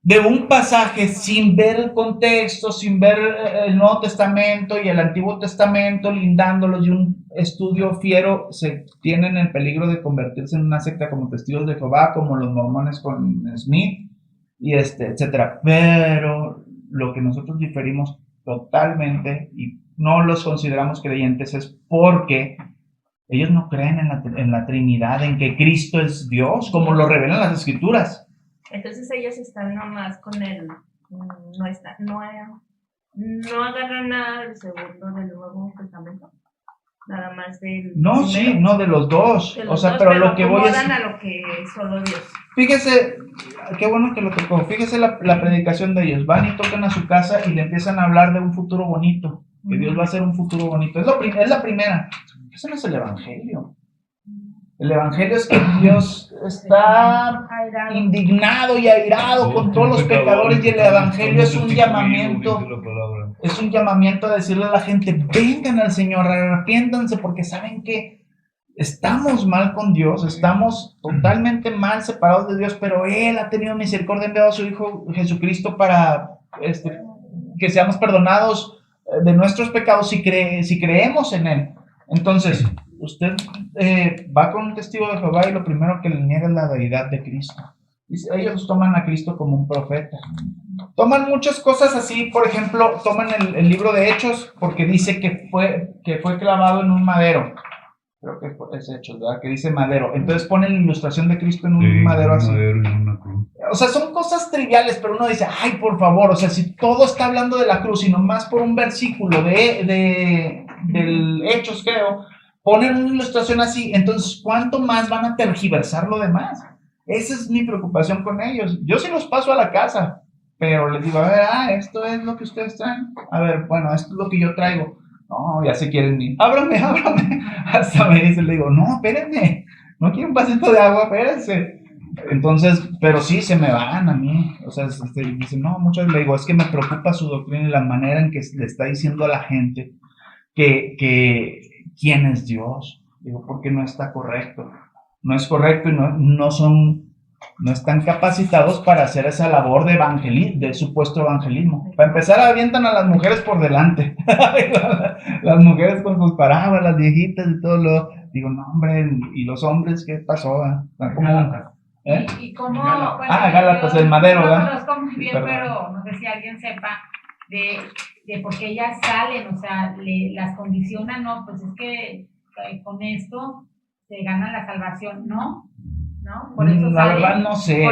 de un pasaje sin ver el contexto, sin ver el Nuevo Testamento y el Antiguo Testamento, lindándolos, y un estudio fiero, se tienen el peligro de convertirse en una secta, como testigos de Jehová, como los mormones con Smith, y etcétera. Pero lo que nosotros diferimos totalmente y no los consideramos creyentes es porque ellos no creen en la Trinidad, en que Cristo es Dios, como lo revelan las Escrituras. Entonces ellos están nomás con no agarran nada del segundo del Nuevo Testamento, nada más del No, primero. Sí, no, de los dos. Pero lo que voy es... a lo que solo Dios. Fíjese, qué bueno que lo tocó. Fíjese la predicación de ellos. Van y tocan a su casa y le empiezan a hablar de un futuro bonito. Que Dios va a hacer un futuro bonito. Es la primera. Eso no es el Evangelio. El evangelio es que Dios está indignado y airado con todos los pecadores, y el evangelio es un llamamiento. Es un llamamiento a decirle a la gente: vengan al Señor, arrepiéntanse, porque saben que estamos mal con Dios, estamos totalmente mal separados de Dios, pero Él ha tenido misericordia, enviado a su Hijo Jesucristo para que seamos perdonados de nuestros pecados si creemos en Él. Entonces, usted va con un testigo de Jehová y lo primero que le niega es la deidad de Cristo. Ellos toman a Cristo como un profeta. Toman muchas cosas así, por ejemplo, toman el libro de Hechos porque dice que fue clavado en un madero. Creo que es Hechos, ¿verdad? Que dice madero. Entonces ponen la ilustración de Cristo en un madero así. O sea, son cosas triviales, pero uno dice: ay, por favor, o sea, si todo está hablando de la cruz y nomás por un versículo del Hechos, creo, ponen una ilustración así, entonces, ¿cuánto más van a tergiversar lo demás? Esa es mi preocupación con ellos. Yo sí los paso a la casa, pero les digo: a ver, esto es lo que ustedes traen. A ver, bueno, esto es lo que yo traigo. No, ya se quieren ir. Ábrame. Hasta me dice, le digo: no, espérenme, no quiero un vasito de agua, espérense. Entonces, pero sí, se me van a mí. O sea, dicen: no, muchas. Le digo: es que me preocupa su doctrina y la manera en que le está diciendo a la gente que quién es Dios. Digo, porque no está correcto. No es correcto y no están capacitados para hacer esa labor de supuesto evangelismo. Para empezar, avientan a las mujeres por delante. Las mujeres con sus parábolas, las viejitas y todo lo. Digo: no, hombre, ¿y los hombres qué pasó? ¿Y cómo? Bueno, Gálatas, el madero, ¿verdad? No conozco muy bien, pero no sé si alguien sepa de por qué ellas salen, o sea, las condicionan, no, pues es que con esto se gana la salvación, ¿no? Por eso la salen, verdad no sé.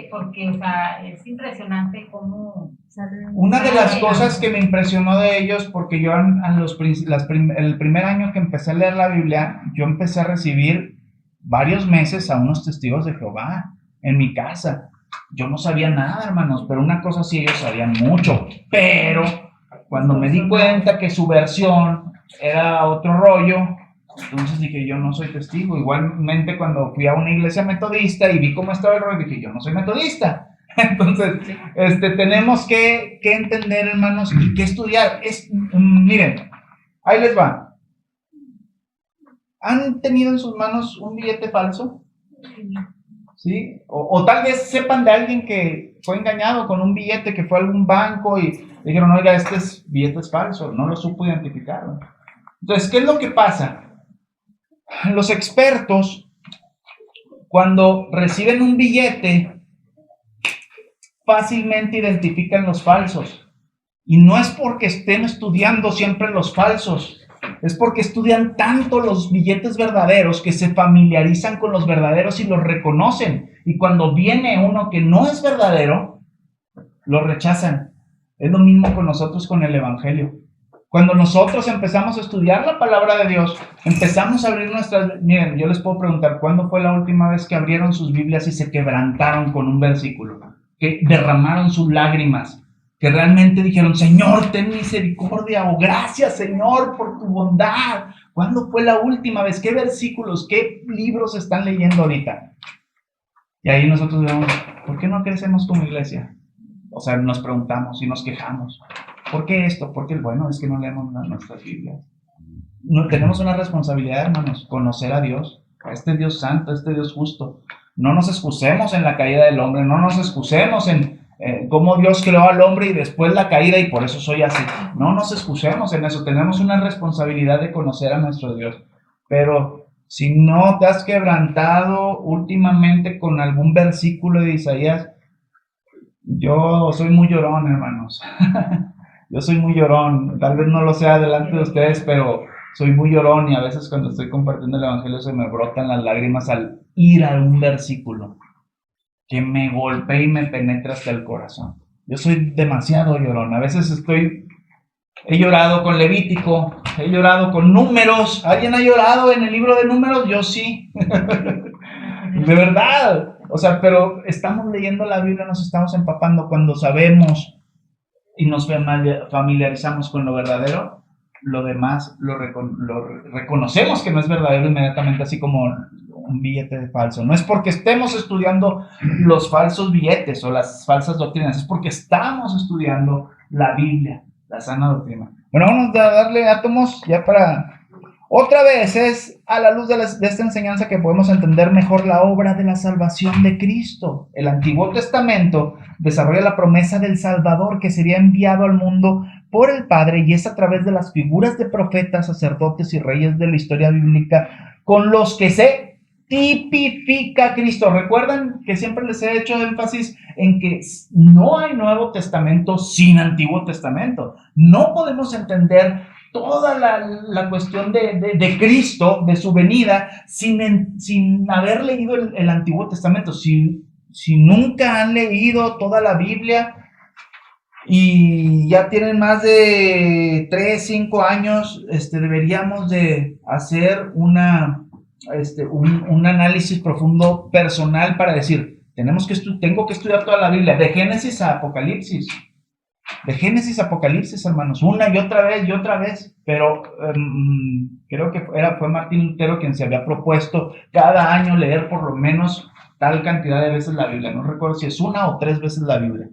Porque, o sea, es impresionante cómo salen. Una de las cosas que me impresionó de ellos, porque yo el primer año que empecé a leer la Biblia, yo empecé a recibir varios meses a unos testigos de Jehová en mi casa. Yo no sabía nada, hermanos, pero una cosa sí, ellos sabían mucho. Pero cuando me di cuenta que su versión era otro rollo, entonces dije: yo no soy testigo. Igualmente, cuando fui a una iglesia metodista y vi cómo estaba el rollo, dije: yo no soy metodista. Entonces, tenemos que entender, hermanos, y que estudiar. Miren, ahí les va. ¿Han tenido en sus manos un billete falso? ¿Sí? O tal vez sepan de alguien que fue engañado con un billete, que fue a algún banco y dijeron: oiga, billete es falso. No lo supo identificar. Entonces, ¿qué es lo que pasa? Los expertos, cuando reciben un billete, fácilmente identifican los falsos. Y no es porque estén estudiando siempre los falsos, es porque estudian tanto los billetes verdaderos que se familiarizan con los verdaderos y los reconocen. Y cuando viene uno que no es verdadero, lo rechazan. Es lo mismo con nosotros con el evangelio. Cuando nosotros empezamos a estudiar la palabra de Dios, empezamos a abrir nuestras... Miren, yo les puedo preguntar: ¿cuándo fue la última vez que abrieron sus Biblias y se quebrantaron con un versículo? Que derramaron sus lágrimas, que realmente dijeron: Señor, ten misericordia, o gracias, Señor, por tu bondad. ¿Cuándo fue la última vez? ¿Qué versículos, qué libros están leyendo ahorita? Y ahí nosotros vemos: ¿por qué no crecemos como iglesia? O sea, nos preguntamos y nos quejamos. ¿Por qué esto? Porque bueno, es que no leemos nuestras Biblias. No, tenemos una responsabilidad, hermanos: conocer a Dios, a este Dios santo, a este Dios justo. No nos excusemos en la caída del hombre, no nos excusemos en cómo Dios creó al hombre y después la caída y por eso soy así. No nos excusemos en eso. Tenemos una responsabilidad de conocer a nuestro Dios. Pero si no te has quebrantado últimamente con algún versículo de Isaías, yo soy muy llorón, hermanos. Yo soy muy llorón. Tal vez no lo sea delante de ustedes, pero soy muy llorón, y a veces cuando estoy compartiendo el evangelio se me brotan las lágrimas al ir a un versículo que me golpea y me penetra hasta el corazón. Yo soy demasiado llorón. A veces he llorado con Levítico, he llorado con Números. ¿Alguien ha llorado en el libro de Números? Yo sí. De verdad. O sea, pero estamos leyendo la Biblia, nos estamos empapando. Cuando sabemos y nos familiarizamos con lo verdadero, lo demás lo reconocemos que no es verdadero inmediatamente, así como un billete falso. No es porque estemos estudiando los falsos billetes o las falsas doctrinas, es porque estamos estudiando la Biblia, la sana doctrina. Bueno, vamos a darle átomos ya para... Otra vez es a la luz de esta enseñanza que podemos entender mejor la obra de la salvación de Cristo. El Antiguo Testamento desarrolla la promesa del Salvador que sería enviado al mundo por el Padre, y es a través de las figuras de profetas, sacerdotes y reyes de la historia bíblica con los que se tipifica a Cristo. Recuerdan que siempre les he hecho énfasis en que no hay Nuevo Testamento sin Antiguo Testamento. No podemos entender toda la cuestión de Cristo, de su venida, sin haber leído el Antiguo Testamento. Si nunca han leído toda la Biblia y ya tienen más de 3, 5 años, deberíamos de hacer un análisis profundo personal para decir, tengo que estudiar toda la Biblia, de Génesis a Apocalipsis. De Génesis a Apocalipsis, hermanos, una y otra vez, pero creo que fue Martín Lutero quien se había propuesto cada año leer por lo menos tal cantidad de veces la Biblia. No recuerdo si es 1 o 3 veces la Biblia.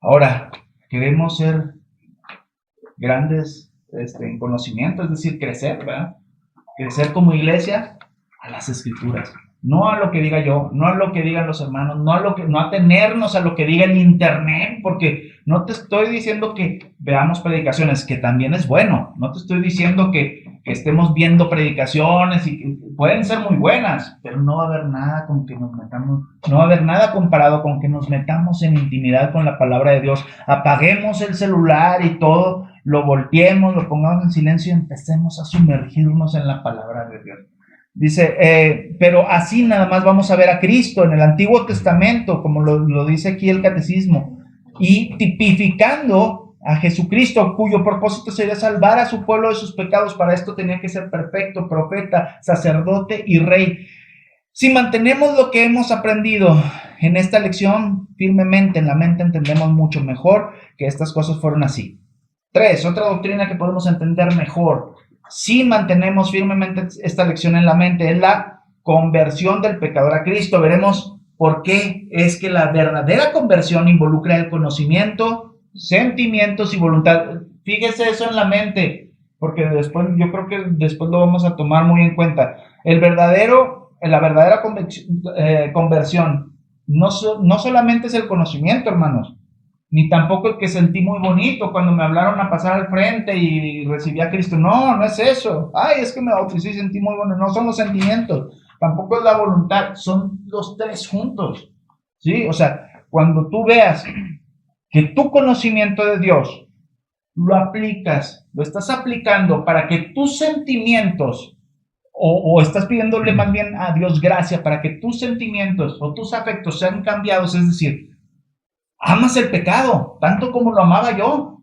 Ahora, queremos ser grandes en conocimiento, es decir, crecer, ¿verdad? Crecer como iglesia a las Escrituras. No a lo que diga yo, no a lo que digan los hermanos, no atenernos a lo que diga el internet, porque no te estoy diciendo que veamos predicaciones, que también es bueno. No te estoy diciendo que estemos viendo predicaciones y que pueden ser muy buenas, pero no va a haber nada con que nos metamos, no va a haber nada comparado con que nos metamos en intimidad con la palabra de Dios. Apaguemos el celular y todo, lo volteemos, lo pongamos en silencio y empecemos a sumergirnos en la palabra de Dios. Dice, pero así nada más vamos a ver a Cristo en el Antiguo Testamento, como lo dice aquí el Catecismo, y tipificando a Jesucristo, cuyo propósito sería salvar a su pueblo de sus pecados. Para esto tenía que ser perfecto, profeta, sacerdote y rey. Si mantenemos lo que hemos aprendido en esta lección firmemente en la mente, entendemos mucho mejor que estas cosas fueron así. 3, otra doctrina que podemos entender mejor si mantenemos firmemente esta lección en la mente es la conversión del pecador a Cristo. Veremos por qué es que la verdadera conversión involucra el conocimiento, sentimientos y voluntad. Fíjese eso en la mente, porque yo creo que después lo vamos a tomar muy en cuenta. La verdadera conversión no solamente es el conocimiento, hermanos, ni tampoco el que sentí muy bonito cuando me hablaron a pasar al frente y recibí a Cristo. No es eso. Ay, es que me bauticé y sentí muy bueno. No son los sentimientos, tampoco es la voluntad, son los 3 juntos. ¿Sí? O sea, cuando tú veas que tu conocimiento de Dios lo estás aplicando para que tus sentimientos, o estás pidiéndole más bien a Dios gracia para que tus sentimientos o tus afectos sean cambiados, es decir, amas el pecado, tanto como lo amaba yo.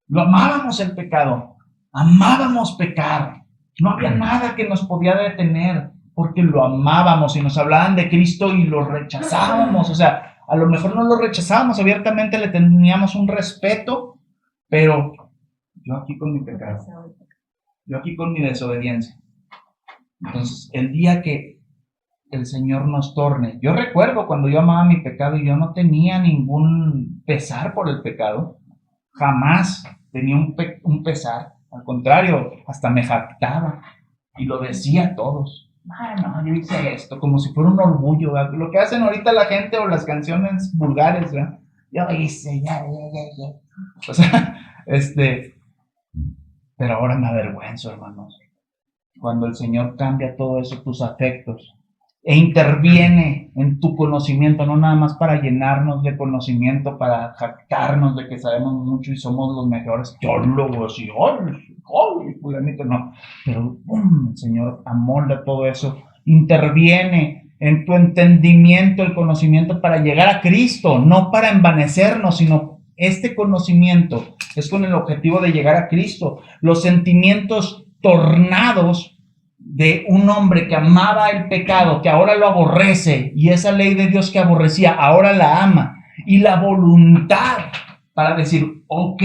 Lo amábamos el pecado. Amábamos pecar. No había nada que nos podía detener porque lo amábamos y nos hablaban de Cristo y lo rechazábamos. O sea, a lo mejor no lo rechazábamos abiertamente, le teníamos un respeto, pero yo aquí con mi pecado, yo aquí con mi desobediencia. Entonces, el día que el Señor nos torne. Yo recuerdo cuando yo amaba mi pecado y yo no tenía ningún pesar por el pecado. Jamás tenía un pesar. Al contrario, hasta me jactaba y lo decía a todos. No, yo hice esto, como si fuera un orgullo, ¿verdad? Lo que hacen ahorita la gente o las canciones vulgares, ¿verdad? Yo hice, ya. O sea, pero ahora me avergüenzo, hermanos. Cuando el Señor cambia todo eso, tus afectos, e interviene en tu conocimiento, no nada más para llenarnos de conocimiento, para jactarnos de que sabemos mucho y somos los mejores teólogos y fulanito, no, pero el Señor amolda todo eso, interviene en tu entendimiento, el conocimiento para llegar a Cristo, no para envanecernos, sino este conocimiento es con el objetivo de llegar a Cristo. Los sentimientos tornados de un hombre que amaba el pecado, que ahora lo aborrece, y esa ley de Dios que aborrecía, ahora la ama, y la voluntad para decir, ok,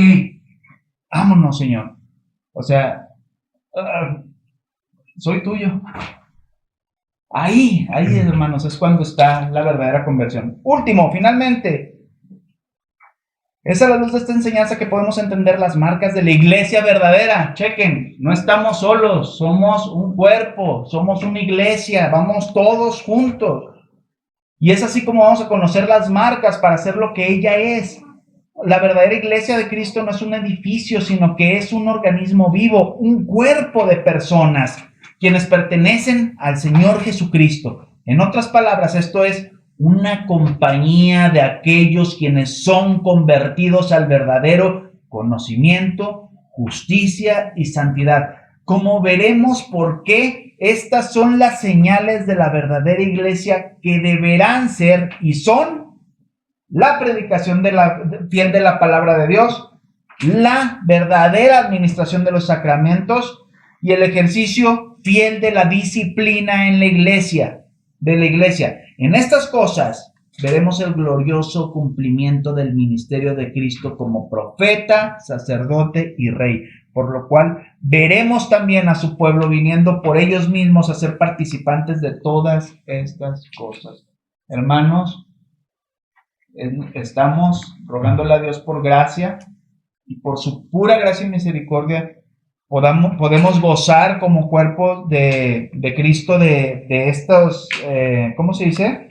vámonos, Señor. O sea, soy tuyo. Ahí, hermanos, es cuando está la verdadera conversión. Último, finalmente, es a la luz de esta enseñanza que podemos entender las marcas de la iglesia verdadera. Chequen, no estamos solos, somos un cuerpo, somos una iglesia, vamos todos juntos. Y es así como vamos a conocer las marcas para hacer lo que ella es. La verdadera iglesia de Cristo no es un edificio, sino que es un organismo vivo, un cuerpo de personas, quienes pertenecen al Señor Jesucristo. En otras palabras, esto es una compañía de aquellos quienes son convertidos al verdadero conocimiento, justicia y santidad. Como veremos por qué estas son las señales de la verdadera iglesia que deberán ser y son la predicación fiel de la palabra de Dios, la verdadera administración de los sacramentos y el ejercicio fiel de la disciplina en la iglesia, En estas cosas veremos el glorioso cumplimiento del ministerio de Cristo como profeta, sacerdote y rey, por lo cual veremos también a su pueblo viniendo por ellos mismos a ser participantes de todas estas cosas. Hermanos, estamos rogándole a Dios por gracia y por su pura gracia y misericordia podemos gozar como cuerpo de Cristo de estos, ¿cómo se dice?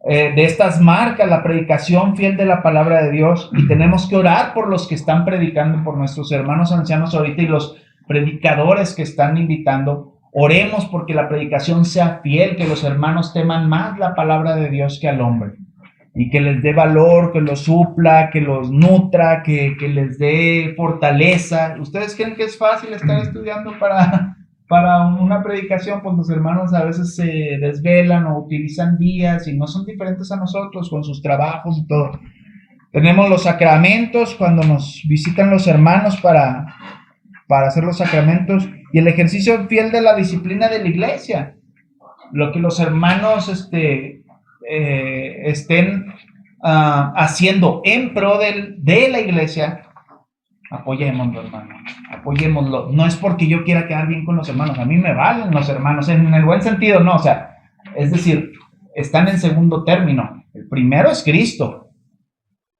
De estas marcas, la predicación fiel de la palabra de Dios, y tenemos que orar por los que están predicando, por nuestros hermanos ancianos ahorita y los predicadores que están invitando. Oremos porque la predicación sea fiel, que los hermanos teman más la palabra de Dios que al hombre, y que les dé valor, que los supla, que los nutra, que les dé fortaleza. ¿Ustedes creen que es fácil estar estudiando para una predicación? Pues los hermanos a veces se desvelan o utilizan días y no son diferentes a nosotros con sus trabajos y todo. Tenemos los sacramentos cuando nos visitan los hermanos para hacer los sacramentos y el ejercicio fiel de la disciplina de la iglesia. Lo que los hermanos estén haciendo en pro de la iglesia, apoyémoslo, hermano, apoyémoslo. No es porque yo quiera quedar bien con los hermanos, a mí me valen los hermanos, en el buen sentido, no, o sea, es decir, están en segundo término. El primero es Cristo,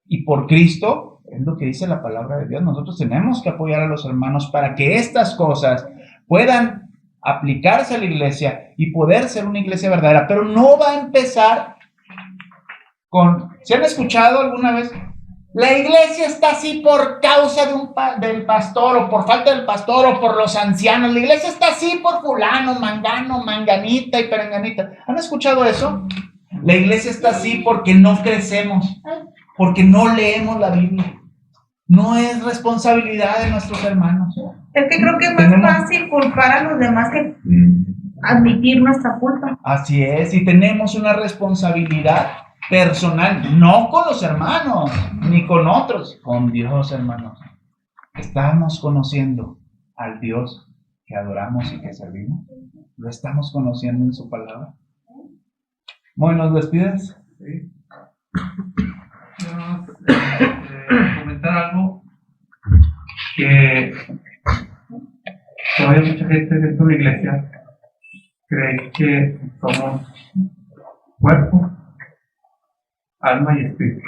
y por Cristo, es lo que dice la palabra de Dios, nosotros tenemos que apoyar a los hermanos para que estas cosas puedan aplicarse a la iglesia y poder ser una iglesia verdadera, pero no va a empezar ¿se han escuchado alguna vez? La iglesia está así por causa del pastor, o por falta del pastor, o por los ancianos. La iglesia está así por fulano, mangano, manganita y perenganita. ¿Han escuchado eso? La iglesia está así porque no crecemos, porque no leemos la Biblia. No es responsabilidad de nuestros hermanos. Es que creo que es más fácil culpar a los demás que admitir nuestra culpa. Así es, y tenemos una responsabilidad personal, no con los hermanos, ni con otros, con Dios, hermanos. ¿Estamos conociendo al Dios que adoramos y que servimos? ¿Lo estamos conociendo en su palabra? Bueno, ¿nos despides? Sí. Comentar algo que todavía mucha gente dentro de la iglesia cree que somos cuerpo, alma y espíritu.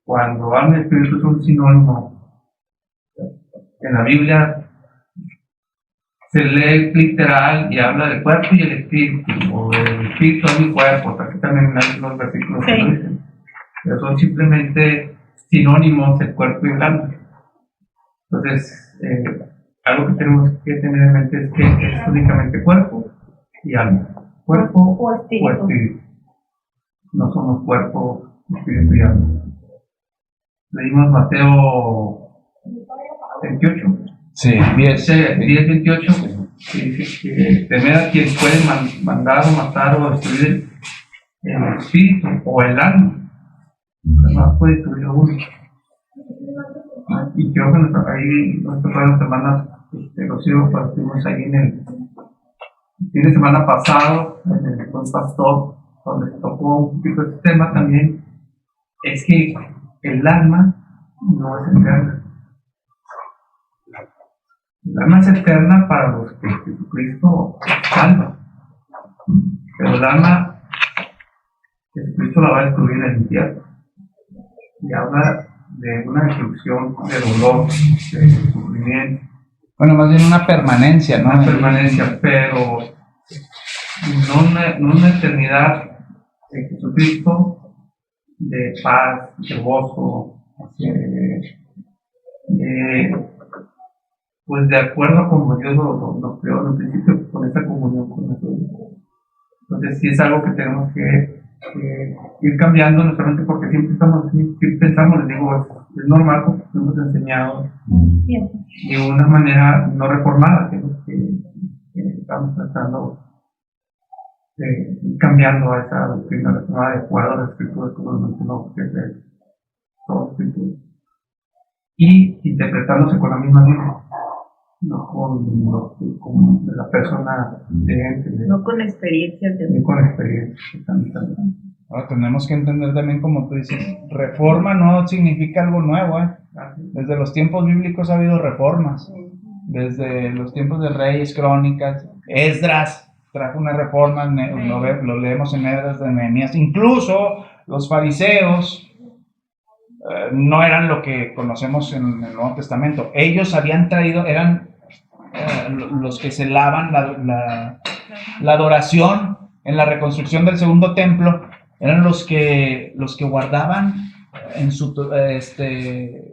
Cuando alma y espíritu son sinónimos, en la Biblia se lee literal y habla del cuerpo y el espíritu, o el espíritu es mi cuerpo, aquí también hay unos versículos que lo dicen, pero son simplemente sinónimos el cuerpo y el alma. Entonces, algo que tenemos que tener en mente es que es únicamente cuerpo y alma, cuerpo o espíritu. No somos cuerpo, espíritu y alma. Leímos Mateo 28. Sí, 10:28, que dice que temer a quien puede mandar o matar o destruir el espíritu o el alma. Además puede destruir uno. Y creo que ahí nuestras hermanas, Rocío, partimos ahí en el fin de semana pasado, en el buen pastor, donde se tocó un poquito este tema también, es que el alma no es eterna. El alma es eterna para los que Jesucristo salva, pero el alma, Jesucristo la va a destruir en el infierno. Y habla de una destrucción, de dolor, de sufrimiento. Bueno, más bien una permanencia, ¿no? Una permanencia, pero no una eternidad de Jesucristo, de paz, de gozo, pues de acuerdo como Dios lo creó en un principio, con esa comunión con nuestro Dios. Entonces sí es algo que tenemos que ir cambiando, no solamente porque siempre estamos así, siempre pensamos, les digo, es normal porque hemos enseñado de una manera no reformada, que estamos tratando de ir cambiando a esa doctrina reformada de acuerdo a las escrituras, como lo mencionó, que es de todas las escrituras, y interpretándose con la misma Biblia, no con la persona de No con experiencias de con experiencia. Ahora tenemos que entender también, como tú dices, reforma no significa algo nuevo, ¿eh? Desde los tiempos bíblicos ha habido reformas. Desde los tiempos de Reyes, Crónicas, Esdras trajo una reforma, lo leemos en Esdras de Nehemías. Incluso los fariseos no eran lo que conocemos en el Nuevo Testamento. Ellos habían traído, eran los que celaban la adoración en la reconstrucción del segundo templo, eran los que guardaban en su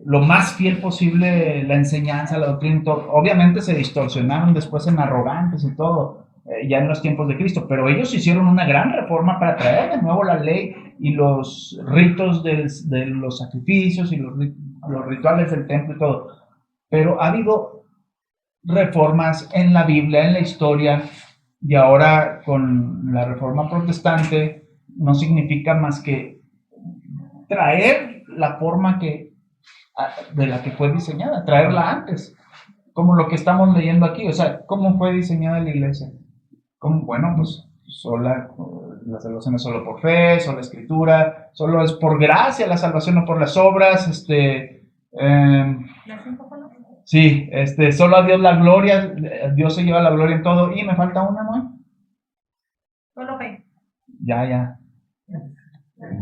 lo más fiel posible la enseñanza, la doctrina. Obviamente se distorsionaron después en arrogantes y todo, ya en los tiempos de Cristo, pero ellos hicieron una gran reforma para traer de nuevo la ley y los ritos de los sacrificios y los rituales del templo y todo. Pero ha habido reformas en la Biblia, en la historia, y ahora con la reforma protestante no significa más que traer la forma de la que fue diseñada, traerla antes, como lo que estamos leyendo aquí. O sea, ¿cómo fue diseñada la iglesia? Bueno, pues la salvación es solo por fe, solo escritura, solo es por gracia la salvación, no por las obras. Sí, solo a Dios la gloria, Dios se lleva la gloria en todo. Y me falta una, ¿no? Solo fe. Ya.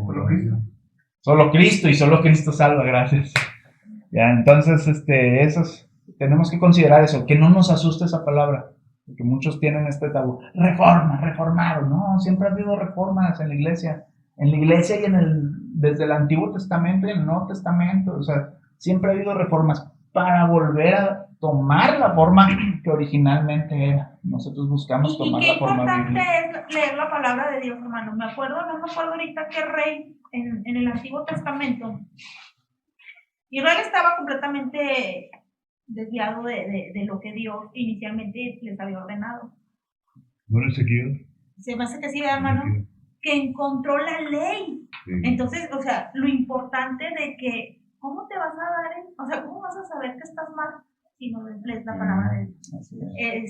Solo Cristo. Solo Cristo, y solo Cristo salva, gracias. Ya, entonces, tenemos que considerar eso, que no nos asuste esa palabra, porque muchos tienen este tabú. Reformado, no, siempre ha habido reformas en la iglesia y desde el Antiguo Testamento y el Nuevo Testamento. O sea, siempre ha habido reformas para volver a tomar la forma que originalmente era. Nosotros buscamos tomar la forma bíblica. Y qué importante es leer la palabra de Dios, hermano. No me acuerdo ahorita qué rey en el Antiguo Testamento. Israel estaba completamente desviado de lo que Dios inicialmente les había ordenado. ¿No era Ezequiel? Se me hace que sí, hermano, que encontró la ley. Sí. Entonces, o sea, lo importante de que ¿cómo te vas a dar? ¿Cómo vas a saber que estás mal si no lees la palabra de Dios?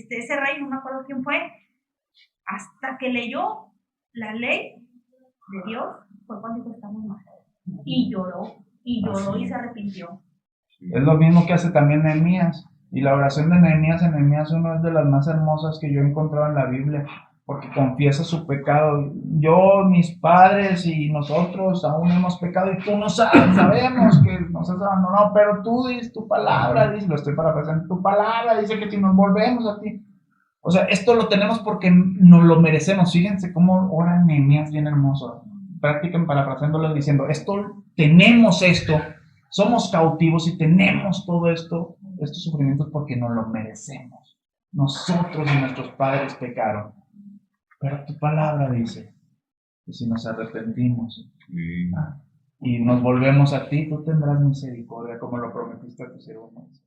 Ese rey, no me acuerdo quién fue, hasta que leyó la ley de Dios, fue cuando dijo estamos mal. Y lloró y se arrepintió. Es lo mismo que hace también Nehemías. Y la oración de Nehemías en Nehemías 1 es de las más hermosas que yo he encontrado en la Biblia, porque confiesa su pecado. Yo, mis padres y nosotros aún hemos pecado y tú no sabemos que nos has abandonado, pero tú dices tu palabra, lo estoy parafraseando, tu palabra dice que si nos volvemos a ti. O sea, esto lo tenemos porque nos lo merecemos. Fíjense cómo ora Nehemías bien hermoso. Practiquen parafraseándolo diciendo, tenemos esto, somos cautivos y tenemos todo estos sufrimientos porque nos lo merecemos. Nosotros y nuestros padres pecaron. Pero tu palabra dice que si nos arrepentimos y nos volvemos a ti, tú tendrás misericordia como lo prometiste a tu siervo Moisés.